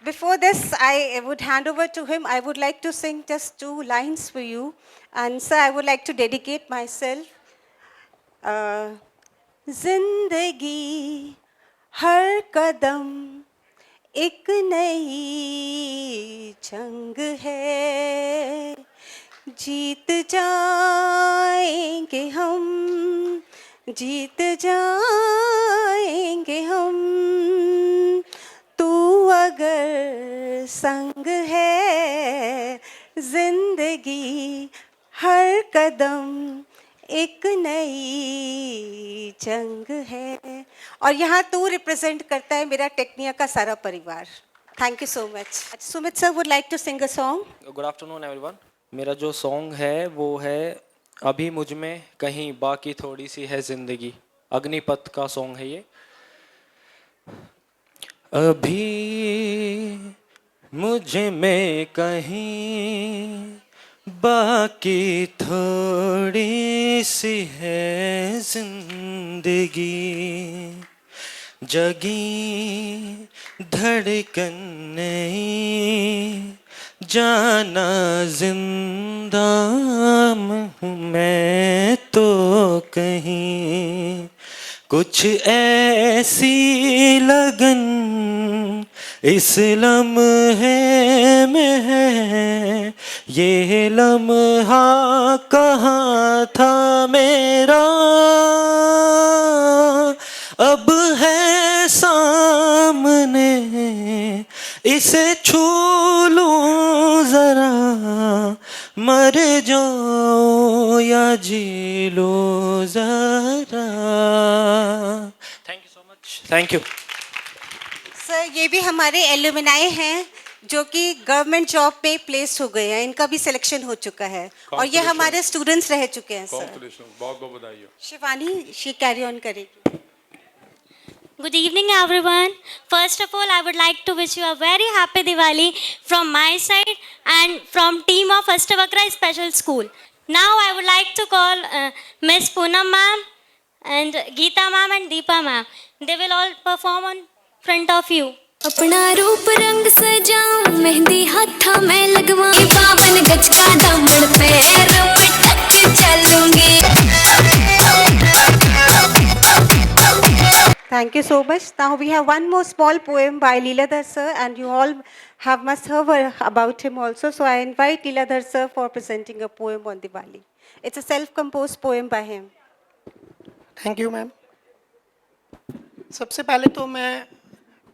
Before this, I would hand over to him. I would like to sing just 2 lines for you. And sir, I would like to dedicate myself. Zindagi हर कदम एक नई जंग है, जीत जाएंगे हम, जीत जाएंगे हम, तू अगर संग है, जिंदगी हर कदम एक नई जंग है. और यहाँ तू रिप्रेजेंट करता है मेरा टेक्निया का सारा परिवार. Thank you so much. Sumit sir would like to sing a song. Good afternoon everyone. मेरा जो सॉन्ग है वो है अभी मुझ में कहीं बाकी थोड़ी सी है जिंदगी. अग्निपथ का सॉन्ग है ये. अभी मुझ में कहीं बाकी थोड़ी सी है जिंदगी, जगी धड़कन नहीं, जाना जिंदा हूँ मैं तो कहीं, कुछ ऐसी लगन इस लम्हे में है ये लम्हा कहाँ था मेरा, अब है सामने इसे छू लूं जरा, मर जाओ या जी लो जरा। Thank you so much. Thank you sir. ये भी हमारे एलुमनाई हैं जो कि गवर्नमेंट जॉब में प्लेस हो गए हैं, इनका भी सिलेक्शन हो चुका है और ये हमारे स्टूडेंट्स रह चुके हैं सर। बहुत बहुत बधाई हो। शिवानी शी कैरी ऑन करेगी। Good evening everyone. First of all, I would like to wish you a very happy Diwali from my side and from team of Ashtavakra Special School. Now I would like to call Miss Poonam ma'am and Geeta ma'am and Deepa ma'am. They will all perform on front of you. अपना रूप रंग सजाऊं, मेहंदी हाथा में लगवाऊं, बावन गज का दामन पैर में टक चलूंगी। Thank you so much. Now we have one more small poem by Leeladhar sir, and you all have must heard about him also. So I invite Leeladhar sir for presenting a poem on Diwali. It's a self-composed poem by him. Thank you ma'am. सबसे पहले तो मैं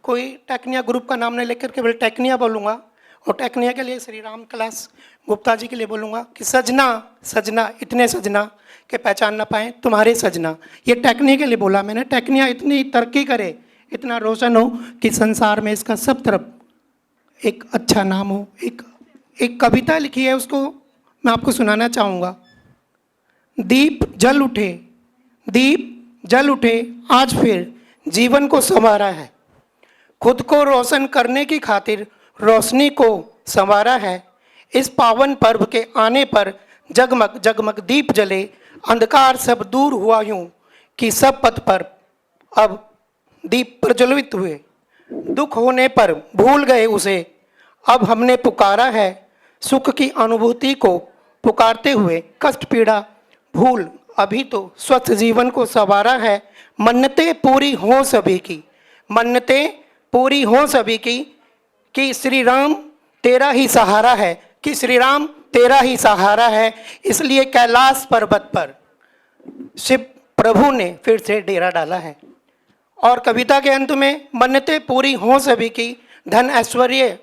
कोई Tecnia group का नाम नहीं लेकर केवल टेक्निया बोलूँगा, और टेक्निया के लिए श्री राम कैलाश गुप्ता जी के लिए बोलूँगा कि सजना सजना इतने सजना के पहचान ना पाएँ तुम्हारे सजना। ये टेक्निया के लिए बोला मैंने। टेक्निया इतनी तरक्की करे, इतना रोशन हो कि संसार में इसका सब तरफ एक अच्छा नाम हो। एक कविता लिखी है, उसको मैं आपको सुनाना चाहूँगा। दीप जल उठे, दीप जल उठे आज फिर जीवन को संवारा है, खुद को रोशन करने की खातिर रोशनी को संवारा है। इस पावन पर्व के आने पर जगमग जगमग दीप जले, अंधकार सब दूर हुआ यूं कि सब पथ पर अब दीप प्रज्वलित हुए। दुख होने पर भूल गए उसे अब हमने पुकारा है, सुख की अनुभूति को पुकारते हुए कष्ट पीड़ा भूल अभी तो स्वस्थ जीवन को संवारा है। मन्नतें पूरी हों सभी की, मन्नतें पूरी हों सभी की कि श्री राम तेरा ही सहारा है, कि श्री राम तेरा ही सहारा है। इसलिए कैलाश पर्वत पर शिव प्रभु ने फिर से डेरा डाला है। और कविता के अंत में मन्नतें पूरी हों सभी की, धन ऐश्वर्य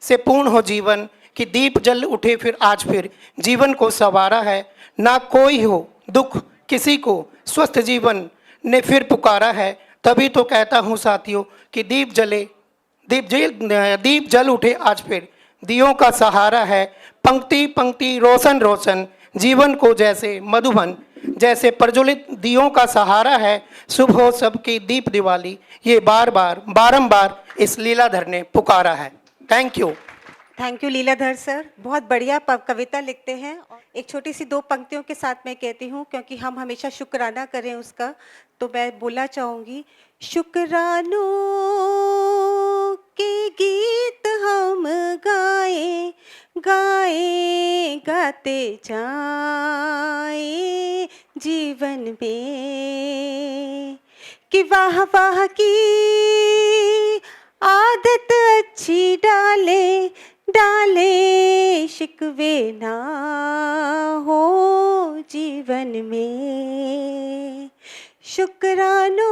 से पूर्ण हो जीवन, कि दीप जल उठे फिर आज फिर जीवन को संवारा है। ना कोई हो दुख किसी को, स्वस्थ जीवन ने फिर पुकारा है। तभी तो कहता हूँ साथियों कि दीप जल उठे आज फिर दियों का सहारा है। पंक्ति पंक्ति रोशन रोशन जीवन को जैसे मधुबन, जैसे प्रज्वलित दियों का सहारा है। शुभ हो सबकी दीप दिवाली, ये बार बार बारंबार इस लीलाधर ने पुकारा है। Thank you. Thank you Leeladhar sir, बहुत बढ़िया कविता लिखते हैं। एक छोटी सी दो पंक्तियों के साथ मैं कहती हूँ, क्योंकि हम हमेशा शुक्राना करें उसका, तो मैं बोलना चाहूँगी। शुक्रानों के गीत हम गाए गाए गाते जाए जीवन में, कि वाह वाह की आदत अच्छी डाले डाले शिकवे ना हो जीवन में। शुक्रानों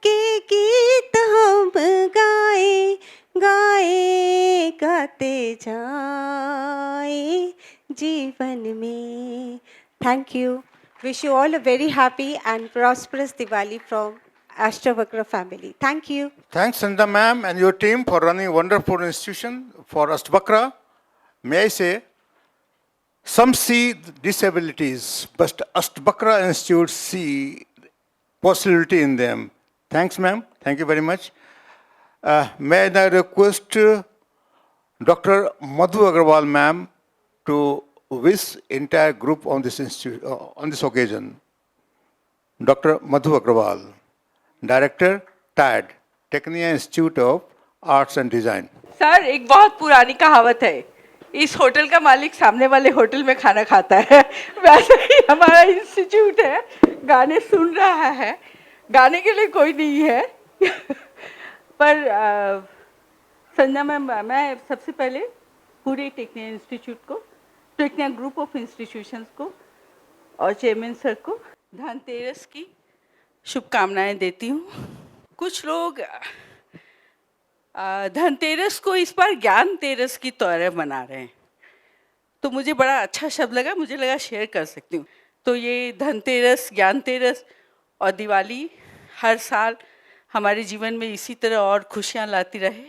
के गीत हम गाए गाए गाते जाए जीवन में। Thank you. Wish you all a very happy and prosperous Diwali from Ashtavakra family. Thank you. Thanks, Sandha ma'am and your team for running a wonderful institution for Ashtavakra. May I say, some see disabilities, but Ashtavakra Institute see possibility in them. Thanks, ma'am. Thank you very much. May I request Dr. Madhu Agarwal ma'am to wish entire group on this institute, on this occasion. Dr. Madhu Agarwal, Director, TAD, Technia Institute of Arts and Design. Sir, एक बहुत पुरानी कहावत है, इस hotel का मालिक सामने वाले होटल में खाना खाता है। वैसे ही हमारा इंस्टीट्यूट है, गाने सुन रहा है, गाने के लिए कोई नहीं है। पर संजना मैम, मैं सबसे पहले पूरे टेक्निया इंस्टीट्यूट को, टेक्निया ग्रुप ऑफ इंस्टीट्यूशंस को और चेयरमैन सर को धनतेरस की शुभकामनाएं देती हूँ। कुछ लोग धनतेरस को इस बार ज्ञान तेरस की तरह मना रहे हैं, तो मुझे बड़ा अच्छा शब्द लगा, मुझे लगा शेयर कर सकती हूँ। तो ये धनतेरस, ज्ञान तेरस और दिवाली हर साल हमारे जीवन में इसी तरह और खुशियाँ लाती रहे,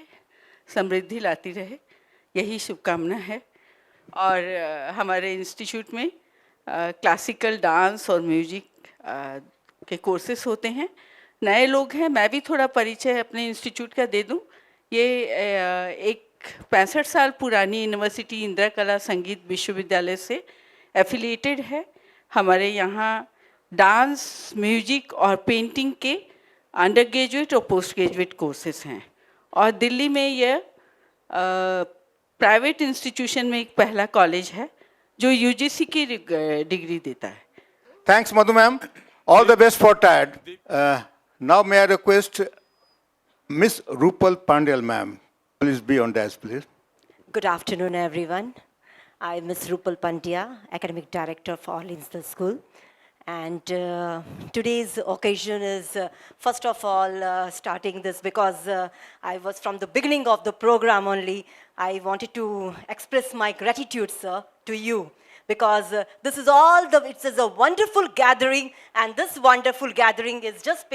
समृद्धि लाती रहे, यही शुभकामना है। और हमारे इंस्टीट्यूट में क्लासिकल डांस और म्यूजिक के कोर्सेस होते हैं। नए लोग हैं, मैं भी थोड़ा परिचय अपने इंस्टीट्यूट का दे दूं। ये एक 65 साल पुरानी यूनिवर्सिटी इंदिरा कला संगीत विश्वविद्यालय से एफिलिएटेड है। हमारे यहाँ डांस, म्यूजिक और पेंटिंग के अंडर ग्रेजुएट और पोस्ट ग्रेजुएट कोर्सेज हैं। और दिल्ली में यह प्राइवेट इंस्टीट्यूशन में एक पहला कॉलेज है जो यूजीसी की डिग्री देता है। Thanks, Madhu ma'am. All the best for TAD. Now may I request Miss Rupal Pandyal ma'am, please be on desk, please. Good afternoon, everyone. I'm Ms. Rupal Pandya, Academic Director for All Insta School. And today's occasion is, first of all, starting this because I was from the beginning of the program only, I wanted to express my gratitude, sir, to you. Because this is it is a wonderful gathering, and this wonderful gathering is just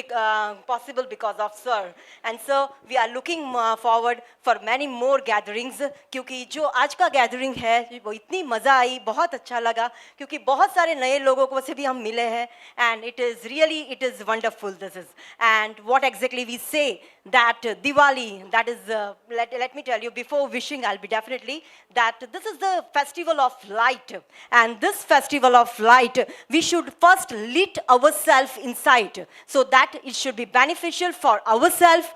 possible because of sir. And so we are looking forward for many more gatherings, क्योंकि जो आज का gathering है वो इतनी मज़ा आई, बहुत अच्छा लगा, क्योंकि बहुत सारे नए लोगों को से भी हम मिले हैं, and it is wonderful this is. And what exactly we say that Diwali, that is, let me tell you, before wishing I'll be definitely, that this is the festival of light. And this festival of light, we should first lit ourselves inside, so that it should be beneficial for ourselves,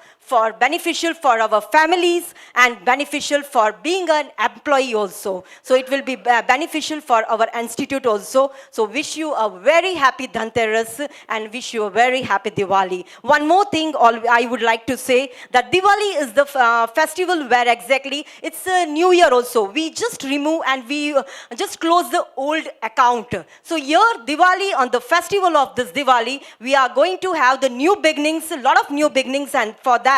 beneficial for our families, and beneficial for being an employee also. So it will be beneficial for our institute also. So wish you a very happy Dhanteras and wish you a very happy Diwali. One more thing I would like to say, that Diwali is the festival where exactly it's a new year also. We just remove and we just close the old account. So here Diwali, on the festival of this Diwali, we are going to have the new beginnings, a lot of new beginnings, and for that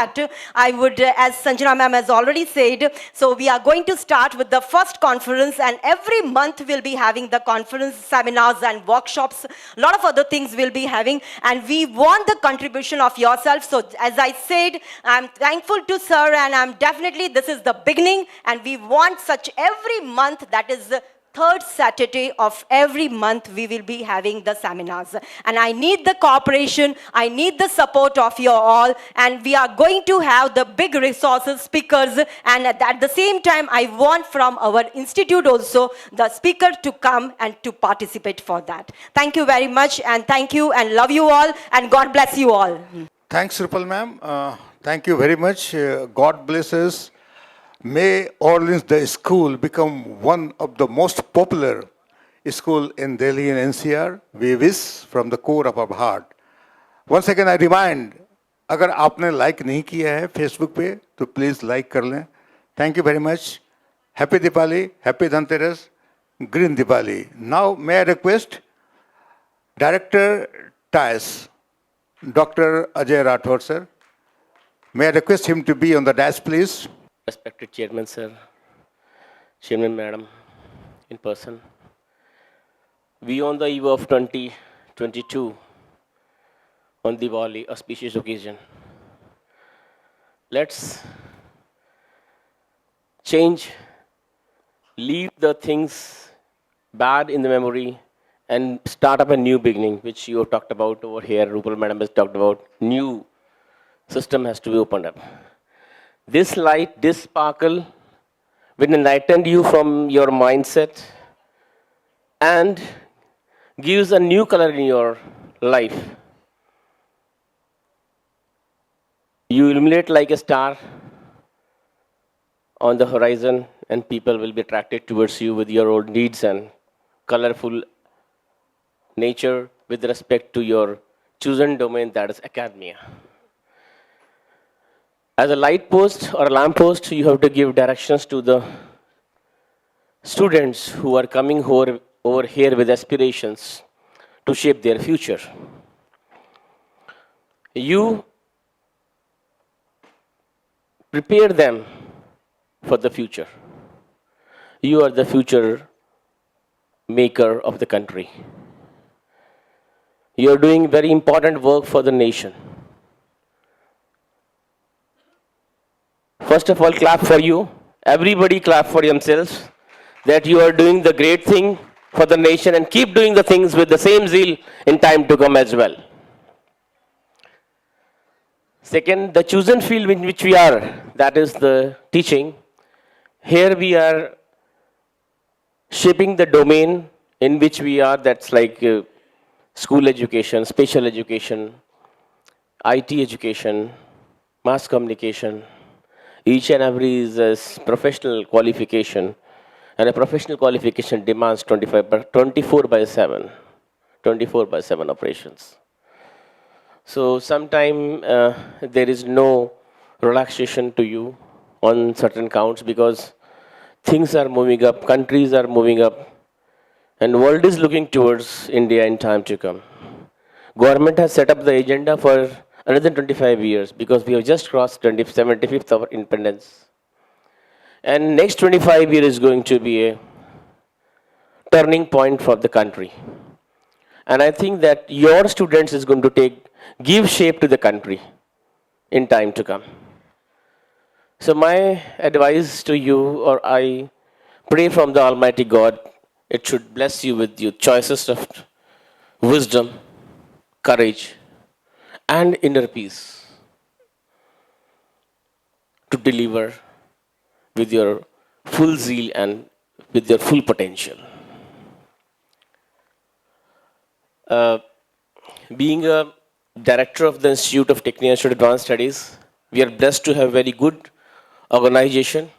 I would, as Sanjana ma'am has already said, so we are going to start with the first conference, and every month we'll be having the conference, seminars and workshops, a lot of other things we'll be having, and we want the contribution of yourself. So as I said, I'm thankful to sir, and this is the beginning, and we want such every month, that is the third Saturday of every month we will be having the seminars. And I need the cooperation, I need the support of you all, and we are going to have the big resources, speakers, and at the same time I want from our institute also the speaker to come and to participate for that. Thank you very much, and thank you and love you all, and God bless you all. Thanks, Rupal ma'am. Thank you very much. God bless us. May Orleans, the school, become one of the most popular school in Delhi and NCR. We wish from the core of our heart. Once again, I remind, अगर आपने like नहीं किया है Facebook पे, तो please like कर लें. Thank you very much. Happy Diwali, Happy Dhanteras, Green Diwali. Now, may I request Director TIES, Dr. Ajay Rathod, sir. May I request him to be on the dais, please. Respected Chairman Sir, Chairman Madam, in person. We on the eve of 2022, on Diwali, auspicious occasion. Let's change, leave the things bad in the memory and start up a new beginning, which you have talked about over here, Rupal Madam has talked about. New system has to be opened up. This light, this sparkle will enlighten you from your mindset and gives a new color in your life. You illuminate like a star on the horizon, and people will be attracted towards you with your own deeds and colorful nature with respect to your chosen domain, that is academia. As a light post or a lamp post, you have to give directions to the students who are coming over here with aspirations to shape their future. You prepare them for the future. You are the future maker of the country. You are doing very important work for the nation. First of all, clap for you. Everybody clap for themselves that you are doing the great thing for the nation and keep doing the things with the same zeal in time to come as well. Second, the chosen field in which we are, that is the teaching. Here we are shaping the domain in which we are, that's like school education, special education, IT education, mass communication. Each and every is a professional qualification, and a professional qualification demands 24 by 7 operations. So sometime there is no relaxation to you on certain counts because things are moving up, countries are moving up, and world is looking towards India in time to come. Government has set up the agenda for another 25 years because we have just crossed 75th of independence. And next 25 years is going to be a turning point for the country. And I think that your students is going to give shape to the country in time to come. So my advice to you, or I pray from the Almighty God, it should bless you with your choicest of wisdom, courage, and inner peace to deliver with your full zeal and with your full potential. Being a director of the Institute of Technical Institute of Advanced Studies, we are blessed to have very good organization.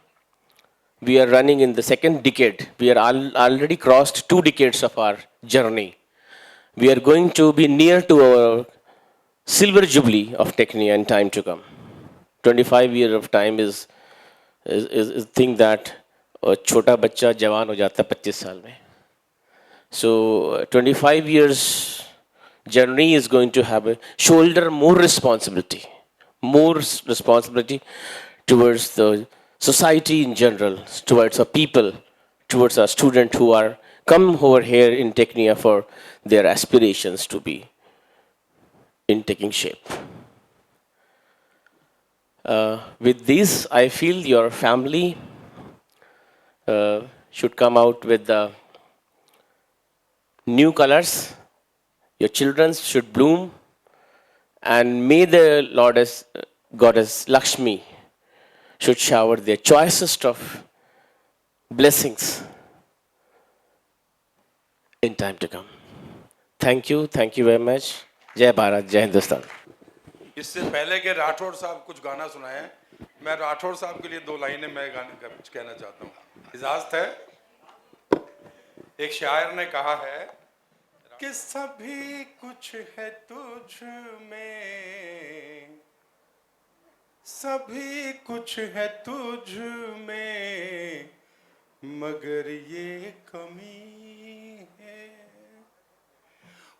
We are running in the second decade. We are already crossed 2 decades of our journey. We are going to be near to our silver jubilee of Technia in time to come. 25 years of time is thing that chota bachcha jawan ho jata 25 saal mein. So 25 years journey is going to have a shoulder more responsibility towards the society in general, towards our people, towards our students who are come over here in Technia for their aspirations to be in taking shape. With this, I feel your family should come out with the new colors. Your children should bloom, and may the Goddess Lakshmi should shower their choicest of blessings in time to come. Thank you very much. जय भारत, जय हिंदुस्तान। इससे पहले के राठौड़ साहब कुछ गाना सुनाए, मैं राठौड़ साहब के लिए 2 लाइनें मैं गाने कुछ कहना चाहता हूँ। इजाजत है? एक शायर ने कहा है कि सभी कुछ है तुझ में, सभी कुछ है तुझ में, मगर ये कमी है।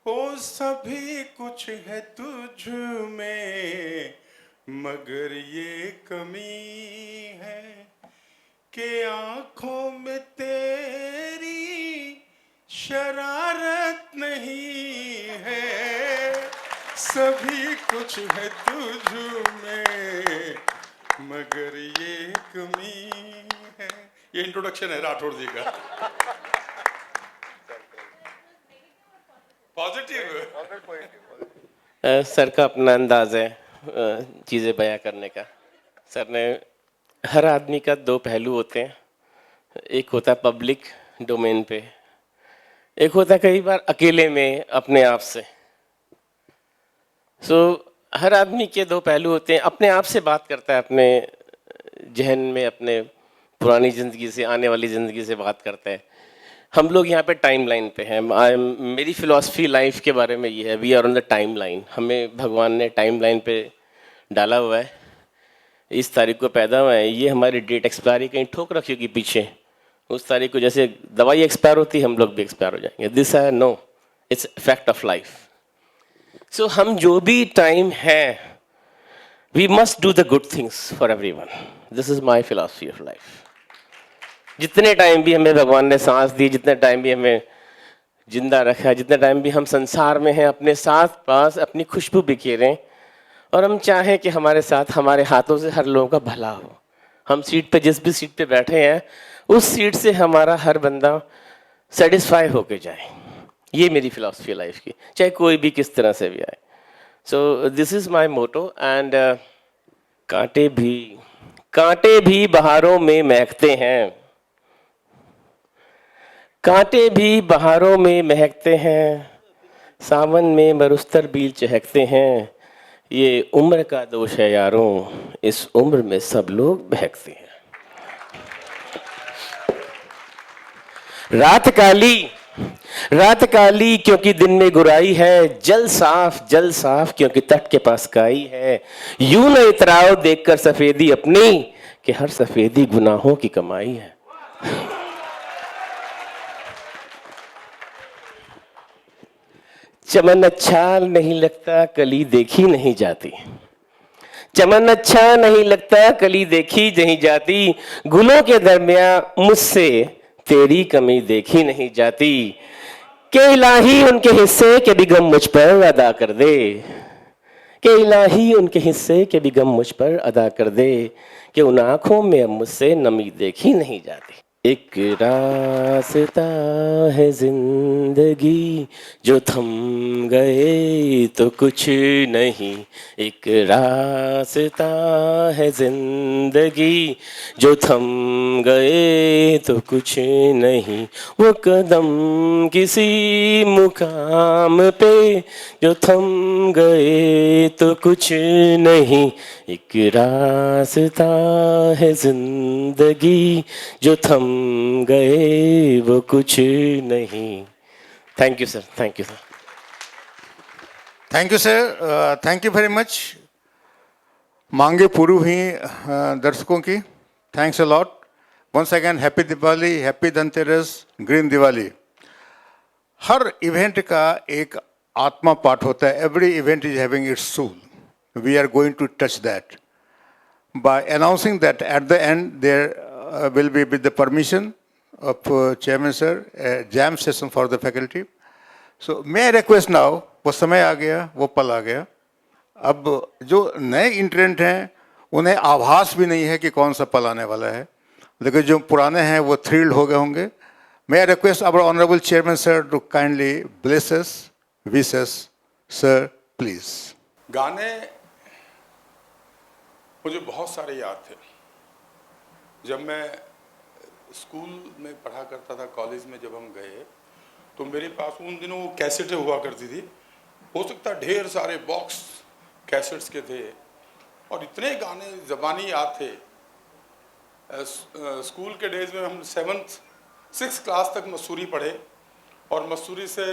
ओ सभी कुछ है तुझ में, मगर ये कमी है कि आँखों में तेरी शरारत नहीं है। सभी कुछ है तुझ में, मगर ये कमी है। ये इंट्रोडक्शन है राठौड़ जी का। सर का अपना अंदाज है चीज़ें बयां करने का। सर ने हर आदमी का 2 पहलू होते हैं, एक होता है पब्लिक डोमेन पे, एक होता है कई बार अकेले में अपने आप से। हर आदमी के 2 पहलू होते हैं। अपने आप से बात करता है, अपने जहन में अपने पुरानी ज़िंदगी से आने वाली ज़िंदगी से बात करता है। हम लोग यहाँ पे टाइम लाइन पे हैं। मेरी फ़िलॉसफी लाइफ के बारे में ये है, we are on the time line. हमें भगवान ने टाइम लाइन पे डाला हुआ है। इस तारीख को पैदा हुए हैं, ये हमारी डेट एक्सपायरी कहीं ठोक रखी होगी पीछे, उस तारीख को जैसे दवाई एक्सपायर होती है हम लोग भी एक्सपायर हो जाएंगे. This I know, it's fact of life. So हम जो भी टाइम है, we must do the good things for everyone. This is my philosophy of life. जितने टाइम भी हमें भगवान ने सांस दी, जितने टाइम भी हमें जिंदा रखा, जितने टाइम भी हम संसार में हैं, अपने साथ पास अपनी खुशबू बिखेरें और हम चाहें कि हमारे साथ, हमारे हाथों से हर लोगों का भला हो. हम सीट पे, जिस भी सीट पे बैठे हैं, उस सीट से हमारा हर बंदा सेटिस्फाई होके जाए. ये मेरी फिलॉसफी लाइफ की, चाहे कोई भी किस तरह से भी आए. So this is my motto. And कांटे भी बहारों में महकते हैं, कांटे भी बहारों में महकते हैं, सावन में मरुस्तर बील चहकते हैं. ये उम्र का दोष है यारों, इस उम्र में सब लोग बहकते हैं. रात काली क्योंकि दिन में गुराई है, जल साफ क्योंकि तट के पास काई है. यूं न इतराओ देखकर सफेदी अपनी, कि हर सफेदी गुनाहों की कमाई है. चमन अच्छा नहीं लगता कली देखी नहीं जाती, चमन अच्छा नहीं लगता कली देखी नहीं जाती. गुलों के दरमियां मुझसे तेरी कमी देखी नहीं जाती. के इलाही उनके हिस्से के भी गम मुझ पर अदा कर दे, के इलाही उनके हिस्से के भी गम मुझ पर अदा कर दे. कि उन आंखों में अब मुझसे नमी देखी नहीं जाती. एक रास्ता है जिंदगी जो थम गए तो कुछ नहीं, एक रास्ता है जिंदगी जो थम गए तो कुछ नहीं. वो कदम किसी मुकाम पे जो थम गए तो कुछ नहीं, एक रास्ता है जिंदगी जो थम गए वो कुछ नहीं. Thank you sir, thank you sir. Thank you sir, thank you very much. मांगे पूरी हुई दर्शकों की. Thanks a lot. Once again happy Diwali, happy Dhanteras, green Diwali. हर इवेंट का एक आत्मा पाठ होता है. Every event is having its soul. We are going to touch that by announcing that at the end there will be, with the permission of Chairman sir, a jam session for the faculty. So may I request now, वो समय आ गया, वो पल आ गया. अब जो नए इंट्रेंट हैं उन्हें आभास भी नहीं है कि कौन सा पल आने वाला है, लेकिन जो पुराने हैं वो थ्रिल्ड हो गए होंगे. May I request our honorable Chairman sir to kindly bless us, wish us. Sir, please. गाने मुझे बहुत सारे याद थे. जब मैं स्कूल में पढ़ा करता था, कॉलेज में जब हम गए, तो मेरे पास उन दिनों वो कैसेटें हुआ करती थी. हो सकता है ढेर सारे बॉक्स कैसेट्स के थे और इतने गाने ज़बानी याद थे. स्कूल के डेज में हम 6th क्लास तक मसूरी पढ़े और मसूरी से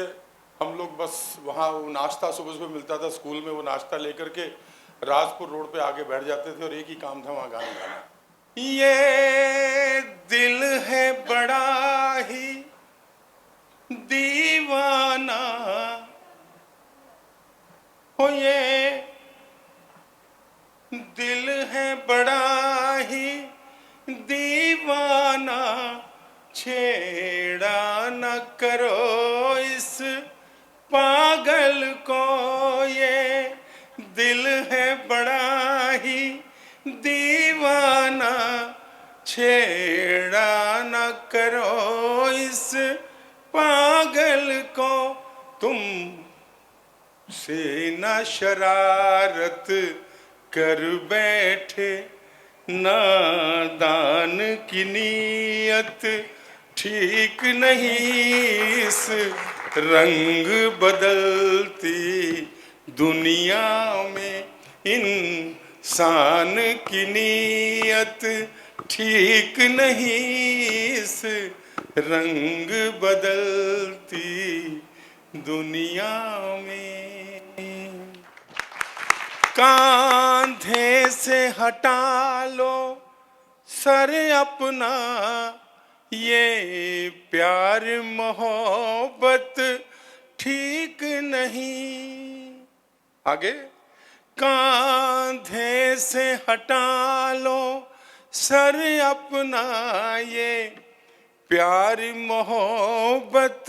हम लोग बस वहाँ वो नाश्ता सुबह सुबह मिलता था स्कूल में, वो नाश्ता लेकर के राजपुर रोड पे आगे बैठ जाते थे और एक ही काम था वहाँ गाने गाना. ये दिल है बड़ा ही दीवाना हो, ये दिल है बड़ा ही दीवाना, छेड़ा न करो इस पागल को. ये दिल है बड़ा ही दीवाना, छेड़ा न करो इस पागल को. तुम से न शरारत कर बैठे, नादान की नीयत ठीक नहीं. इस रंग बदलती दुनिया में इंसान की नीयत ठीक नहीं. इस रंग बदलती दुनिया में. कांधे से हटा लो सर अपना, ये प्यार मोहब्बत ठीक नहीं। आगे, कांधे से हटा लो सर अपना, ये प्यार मोहब्बत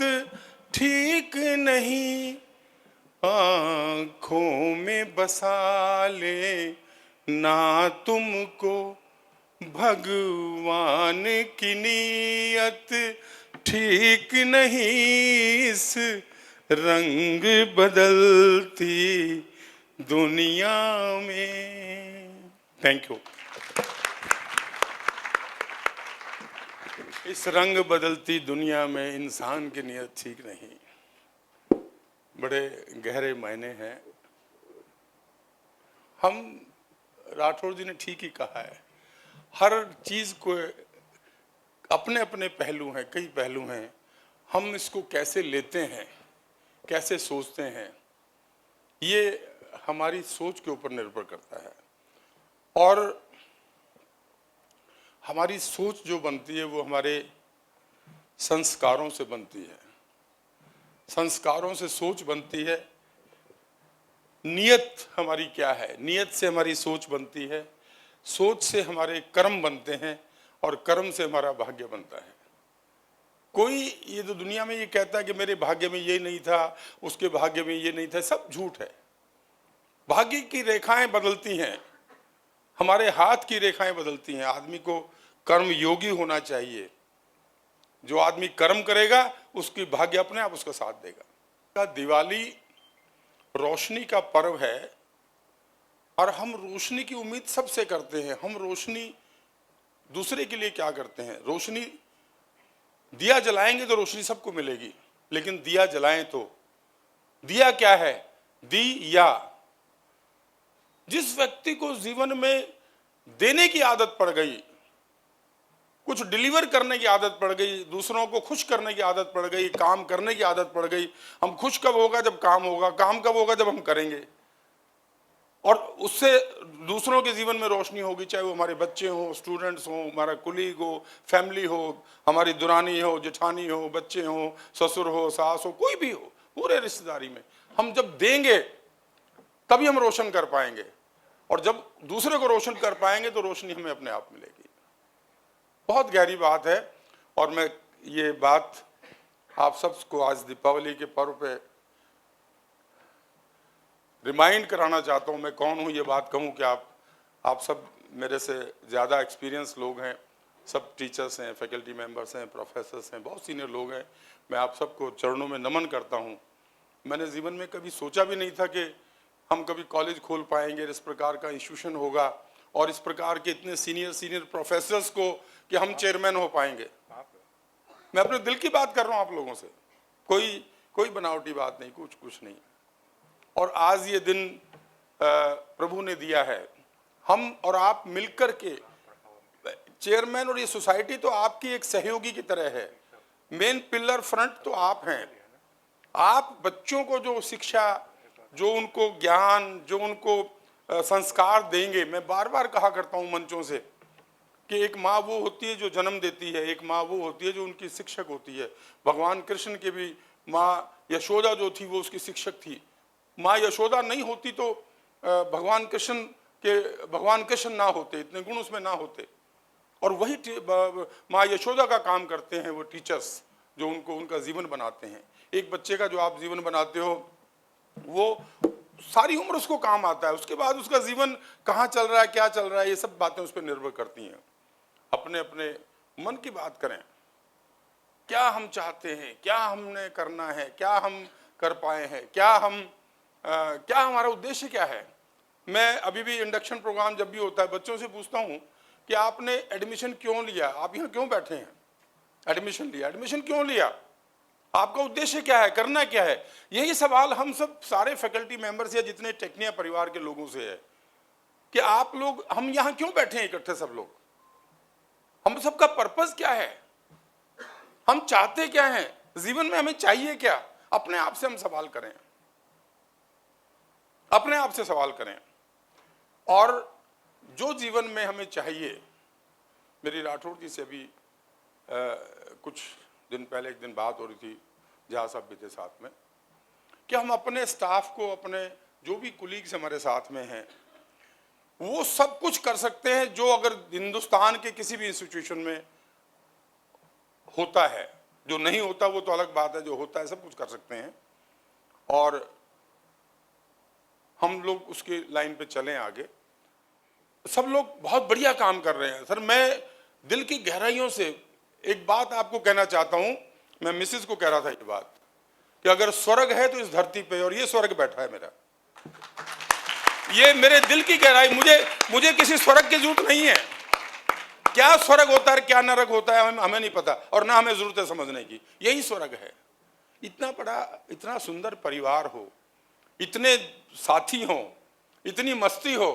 ठीक नहीं। आँखों में बसा ले ना तुमको भगवान की नीयत ठीक नहीं। इस रंग बदलती दुनिया में। Thank you. इस रंग बदलती दुनिया में इंसान की नीयत ठीक नहीं। बड़े गहरे मायने हैं। हम, राठौर जी ने ठीक ही कहा है, हर चीज को अपने अपने पहलू हैं, कई पहलू हैं। हम इसको कैसे लेते हैं, कैसे सोचते हैं, ये हमारी सोच के ऊपर निर्भर करता है। और हमारी सोच जो बनती है वो हमारे संस्कारों से बनती है, संस्कारों से सोच बनती है। नियत हमारी क्या है, नियत से हमारी सोच बनती है, सोच से हमारे कर्म बनते हैं और कर्म से हमारा भाग्य बनता है। कोई ये तो दुनिया में ये कहता है कि मेरे भाग्य में ये नहीं था, उसके भाग्य में ये नहीं था, सब झूठ है। भाग्य की रेखाएं बदलती हैं, हमारे हाथ की रेखाएं बदलती हैं। आदमी को कर्म योगी होना चाहिए। जो आदमी कर्म करेगा उसकी भाग्य अपने आप उसका साथ देगा। दिवाली रोशनी का पर्व है और हम रोशनी की उम्मीद सबसे करते हैं। हम रोशनी दूसरे के लिए क्या करते हैं? रोशनी, दिया जलाएंगे तो रोशनी सबको मिलेगी, लेकिन दिया जलाएं तो दिया क्या है? दिया। जिस व्यक्ति को जीवन में देने की आदत पड़ गई, कुछ डिलीवर करने की आदत पड़ गई, दूसरों को खुश करने की आदत पड़ गई, काम करने की आदत पड़ गई। हम खुश कब होगा? जब काम होगा। काम कब होगा? जब हम करेंगे। और उससे दूसरों के जीवन में रोशनी होगी, चाहे वो हमारे बच्चे हों, स्टूडेंट्स हों, हमारा कुलीग हो, फैमिली हो, हमारी दुरानी हो, जेठानी हो, बच्चे हों, ससुर हो, सास हो, कोई भी हो, पूरे रिश्तेदारी में हम जब देंगे तभी हम रोशन कर पाएंगे। और जब दूसरे को रोशन कर पाएंगे तो रोशनी हमें अपने आप मिलेगी। बहुत गहरी बात है। और मैं ये बात आप सबको आज दीपावली के पर्व पे रिमाइंड कराना चाहता हूँ। मैं कौन हूँ ये बात कहूँ कि आप सब मेरे से ज़्यादा एक्सपीरियंस लोग हैं, सब टीचर्स हैं, फैकल्टी मेंबर्स हैं, प्रोफेसर्स हैं, बहुत सीनियर लोग हैं। मैं आप सबको चरणों में नमन करता हूँ। मैंने जीवन में कभी सोचा भी नहीं था कि हम कभी कॉलेज खोल पाएंगे, इस प्रकार का इंस्टीट्यूशन होगा और इस प्रकार के इतने सीनियर प्रोफेसर्स को कि हम चेयरमैन हो पाएंगे। मैं अपने दिल की बात कर रहा हूँ आप लोगों से, कोई बनावटी बात नहीं, कुछ नहीं। और आज ये दिन प्रभु ने दिया है। हम और आप मिलकर के चेयरमैन, और ये सोसाइटी तो आपकी एक सहयोगी की तरह है। मेन पिलर फ्रंट तो आप हैं। आप बच्चों को जो शिक्षा, जो उनको ज्ञान, जो उनको संस्कार देंगे। मैं बार बार कहा करता हूँ मंचों से कि एक माँ वो होती है जो जन्म देती है, एक माँ वो होती है जो उनकी शिक्षक होती है। भगवान कृष्ण के भी माँ यशोदा जो थी वो उसकी शिक्षक थी। माँ यशोदा नहीं होती तो भगवान कृष्ण ना होते, इतने गुण उसमें ना होते। और वही माँ यशोदा का काम करते हैं वो टीचर्स, जो उनको उनका जीवन बनाते हैं। एक बच्चे का जो आप जीवन बनाते हो वो सारी उम्र उसको काम आता है। उसके बाद उसका जीवन कहाँ चल रहा है, क्या चल रहा है, ये सब बातें उस पर निर्भर करती हैं। अपने अपने मन की बात करें, क्या हम चाहते हैं, क्या हमने करना है, क्या हम कर पाए हैं, क्या हमारा उद्देश्य क्या है। मैं अभी भी इंडक्शन प्रोग्राम जब भी होता है बच्चों से पूछता हूँ कि आपने एडमिशन क्यों लिया, आप यहाँ क्यों बैठे हैं? एडमिशन लिया। एडमिशन क्यों लिया? आपका उद्देश्य क्या है, करना क्या है? यही सवाल हम सब सारे फैकल्टी मेंबर्स या जितने टेक्निया परिवार के लोगों से है कि आप लोग, हम यहाँ क्यों बैठे हैं इकट्ठे सब लोग? हम सबका पर्पस क्या है? हम चाहते क्या हैं जीवन में? हमें चाहिए क्या? अपने आप से हम सवाल करें, अपने आप से सवाल करें। और जो जीवन में हमें चाहिए, मेरी राठौर जी से अभी कुछ दिन पहले एक दिन बात हो रही थी, जहाँ साहब भी थे साथ में, कि हम अपने स्टाफ को, अपने जो भी कुलीग्स हमारे साथ में हैं, वो सब कुछ कर सकते हैं जो अगर हिंदुस्तान के किसी भी इंस्टीट्यूशन में होता है। जो नहीं होता वो तो अलग बात है, जो होता है सब कुछ कर सकते हैं, और हम लोग उसके लाइन पे चलें आगे। सब लोग बहुत बढ़िया काम कर रहे हैं। सर, मैं दिल की गहराइयों से एक बात आपको कहना चाहता हूं। मैं मिसेस को कह रहा था ये बात कि अगर स्वर्ग है तो इस धरती पे, और ये स्वर्ग बैठा है मेरा, ये मेरे दिल की गहराई। मुझे किसी स्वर्ग की जरूरत नहीं है। क्या स्वर्ग होता है, क्या नरक होता है, हमें नहीं पता, और ना हमें जरूरत है समझने की। यही स्वर्ग है। इतना बड़ा, इतना सुंदर परिवार हो, इतने साथी हों, इतनी मस्ती हो,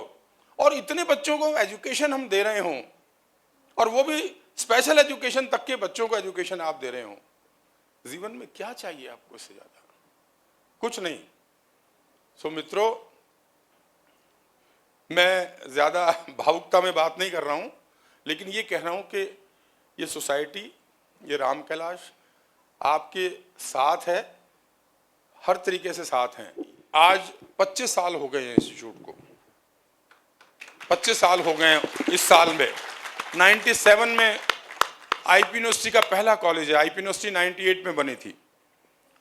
और इतने बच्चों को एजुकेशन हम दे रहे हों, और वो भी स्पेशल एजुकेशन तक के बच्चों को एजुकेशन आप दे रहे हो। जीवन में क्या चाहिए आपको इससे ज्यादा? कुछ नहीं। सो मित्रों, मैं ज्यादा भावुकता में बात नहीं कर रहा हूं, लेकिन ये कह रहा हूं कि ये सोसाइटी, ये राम कैलाश आपके साथ है, हर तरीके से साथ हैं। आज 25 साल हो गए हैं इंस्टीट्यूट को, 25 साल हो गए हैं इस साल में। 97 में आईपी यूनिवर्सिटी का पहला कॉलेज है। आईपी यूनिवर्सिटी 98 में बनी थी,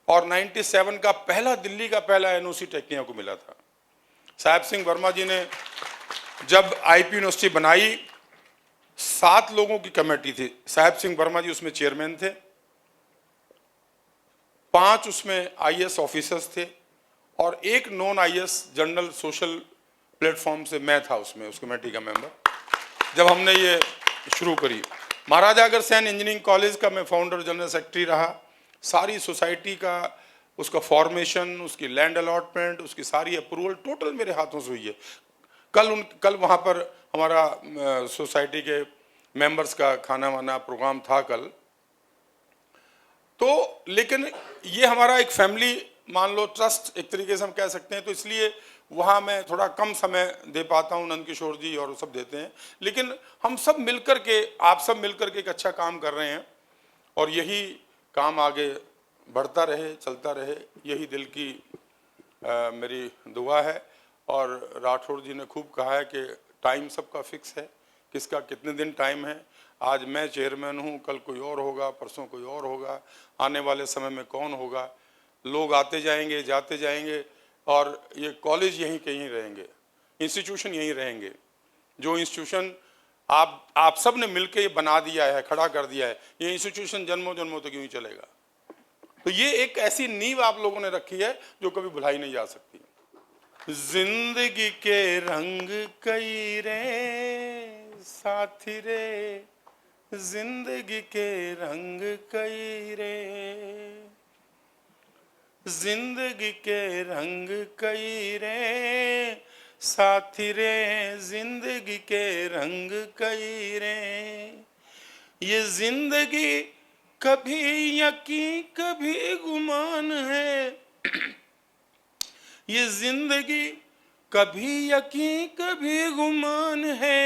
और 97 का पहला, दिल्ली का पहला एनओसी टेक्निया को मिला था। साहब सिंह वर्मा जी ने जब आईपी यूनिवर्सिटी बनाई, 7 लोगों की कमेटी थी। साहब सिंह वर्मा जी उसमें चेयरमैन थे, 5 उसमें आईएएस ऑफिसर्स थे, और 1 non IAS general social platform से मैं था उसमें, उस कमेटी का मेंबर, जब हमने ये शुरू करी। महाराजा अग्रसेन इंजीनियरिंग कॉलेज का मैं फाउंडर जनरल सेक्रेटरी रहा। सारी सोसाइटी का, उसका फॉर्मेशन, उसकी लैंड अलॉटमेंट, उसकी सारी अप्रूवल टोटल मेरे हाथों से हुई है। कल वहाँ पर हमारा सोसाइटी के मेंबर्स का खाना वाना प्रोग्राम था कल। तो लेकिन ये हमारा एक फैमिली, मान लो ट्रस्ट एक तरीके से हम कह सकते हैं, तो इसलिए वहाँ मैं थोड़ा कम समय दे पाता हूँ। नंद किशोर जी और सब देते हैं, लेकिन हम सब मिलकर के, आप सब मिलकर के एक अच्छा काम कर रहे हैं, और यही काम आगे बढ़ता रहे, चलता रहे, यही दिल की मेरी दुआ है। और राठौर जी ने खूब कहा है कि टाइम सबका फिक्स है, किसका कितने दिन टाइम है। आज मैं चेयरमैन हूँ, कल कोई और होगा, परसों कोई और होगा, आने वाले समय में कौन होगा। लोग आते जाएंगे, जाते जाएंगे, और ये कॉलेज यहीं कहीं रहेंगे, इंस्टीट्यूशन यहीं रहेंगे। जो इंस्टीट्यूशन आप सब ने मिलकर ये बना दिया है, खड़ा कर दिया है, ये इंस्टीट्यूशन जन्मों जन्मों तक यूं ही चलेगा। तो ये एक ऐसी नींव आप लोगों ने रखी है जो कभी भुलाई नहीं जा सकती। जिंदगी के रंग कई रे साथी रे, जिंदगी के रंग कई रे, जिंदगी के रंग कई रे साथी रे, जिंदगी के रंग कई रे। ये जिंदगी कभी यकीन कभी गुमान है, ये जिंदगी कभी यकीन कभी गुमान है,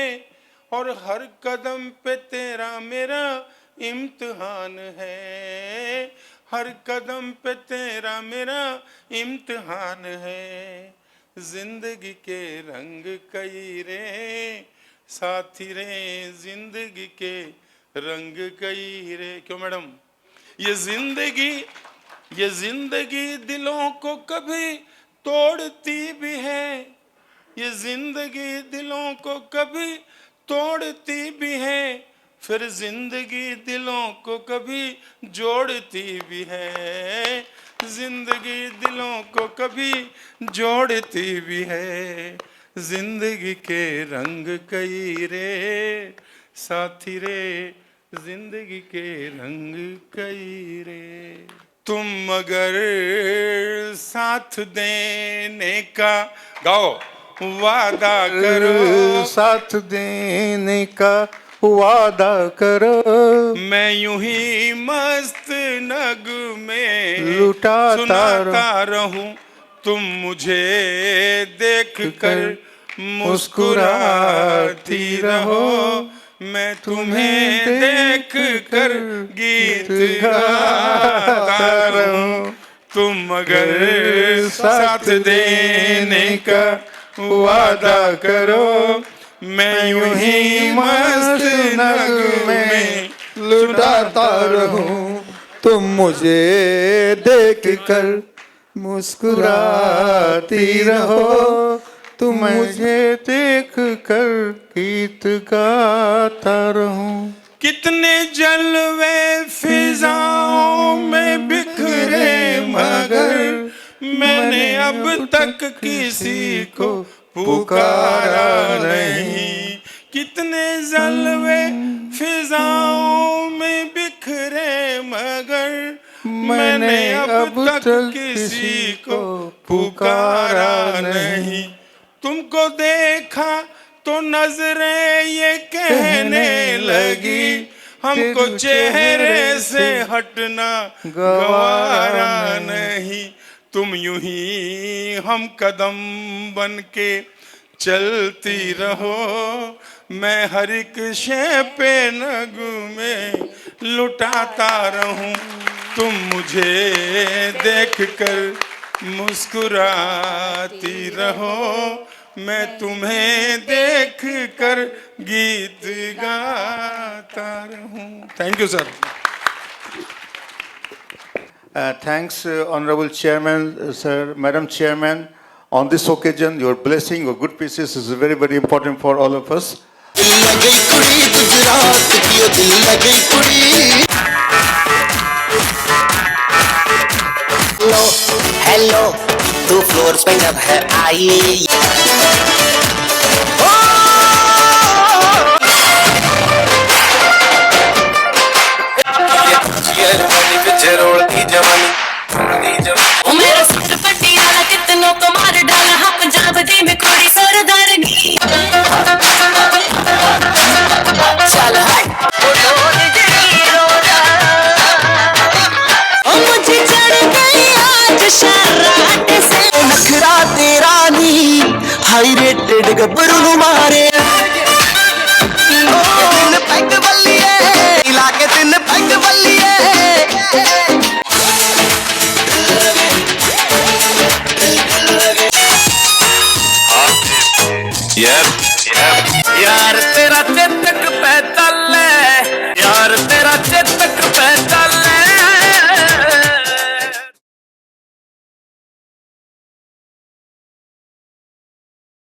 और हर कदम पे तेरा मेरा इम्तिहान है, हर कदम पे तेरा मेरा इम्तिहान है। जिंदगी के रंग कई रे साथी रे, जिंदगी के रंग कई रे। क्यों मैडम? ये जिंदगी दिलों को कभी तोड़ती भी है, ये जिंदगी दिलों को कभी तोड़ती भी है, फिर जिंदगी दिलों को कभी जोड़ती भी है, जिंदगी दिलों को कभी जोड़ती भी है। जिंदगी के रंग कई रे साथी रे, जिंदगी के रंग कई रे। तुम अगर साथ देने का गाओ वादा करो, साथ देने का वादा करो, मैं यूं ही मस्त नग में लुटाता सुनाता रहूं, तुम मुझे देख कर मुस्कुराती रहो, मैं तुम्हें देख कर गीत गाता रहूं। तुम अगर साथ देने का वादा करो, मैं यूं ही मस्त नगमे लुटाता रहूं। तुम मुझे देख कर मुस्कुराती रहो, तुम मुझे देख कर गीत गाता रहूं। कितने जलवे फिजाओं में बिखरे मगर मैंने अब तक किसी को पुकारा नहीं। कितने जलवे फिजाओं में बिखरे मगर मैंने अब तक किसी को पुकारा नहीं। तुमको देखा तो नजरें ये कहने लगी, हमको चेहरे से हटना गवारा नहीं। तुम यूं ही हम कदम बन के चलती रहो, मैं हर एक शे पे नगमे लुटाता रहूं। तुम मुझे देख कर मुस्कुराती रहो, मैं तुम्हें देख कर गीत गाता रहूं। Thank you sir. Thanks, Honorable Chairman, sir, Madam Chairman. On this occasion, your blessing, your good pieces is very, very important for all of us. Hello hello, तू फ्लोर पे अब है आई। मेरा सूट पटियाला कितनों को मार डाला, हाँ पंजाब दी में कोड़ी सरदारनी। चल हाय मुझे चढ़ गई आज शर्राट से। नखरा तेरा नी हाई रेटेड गबरू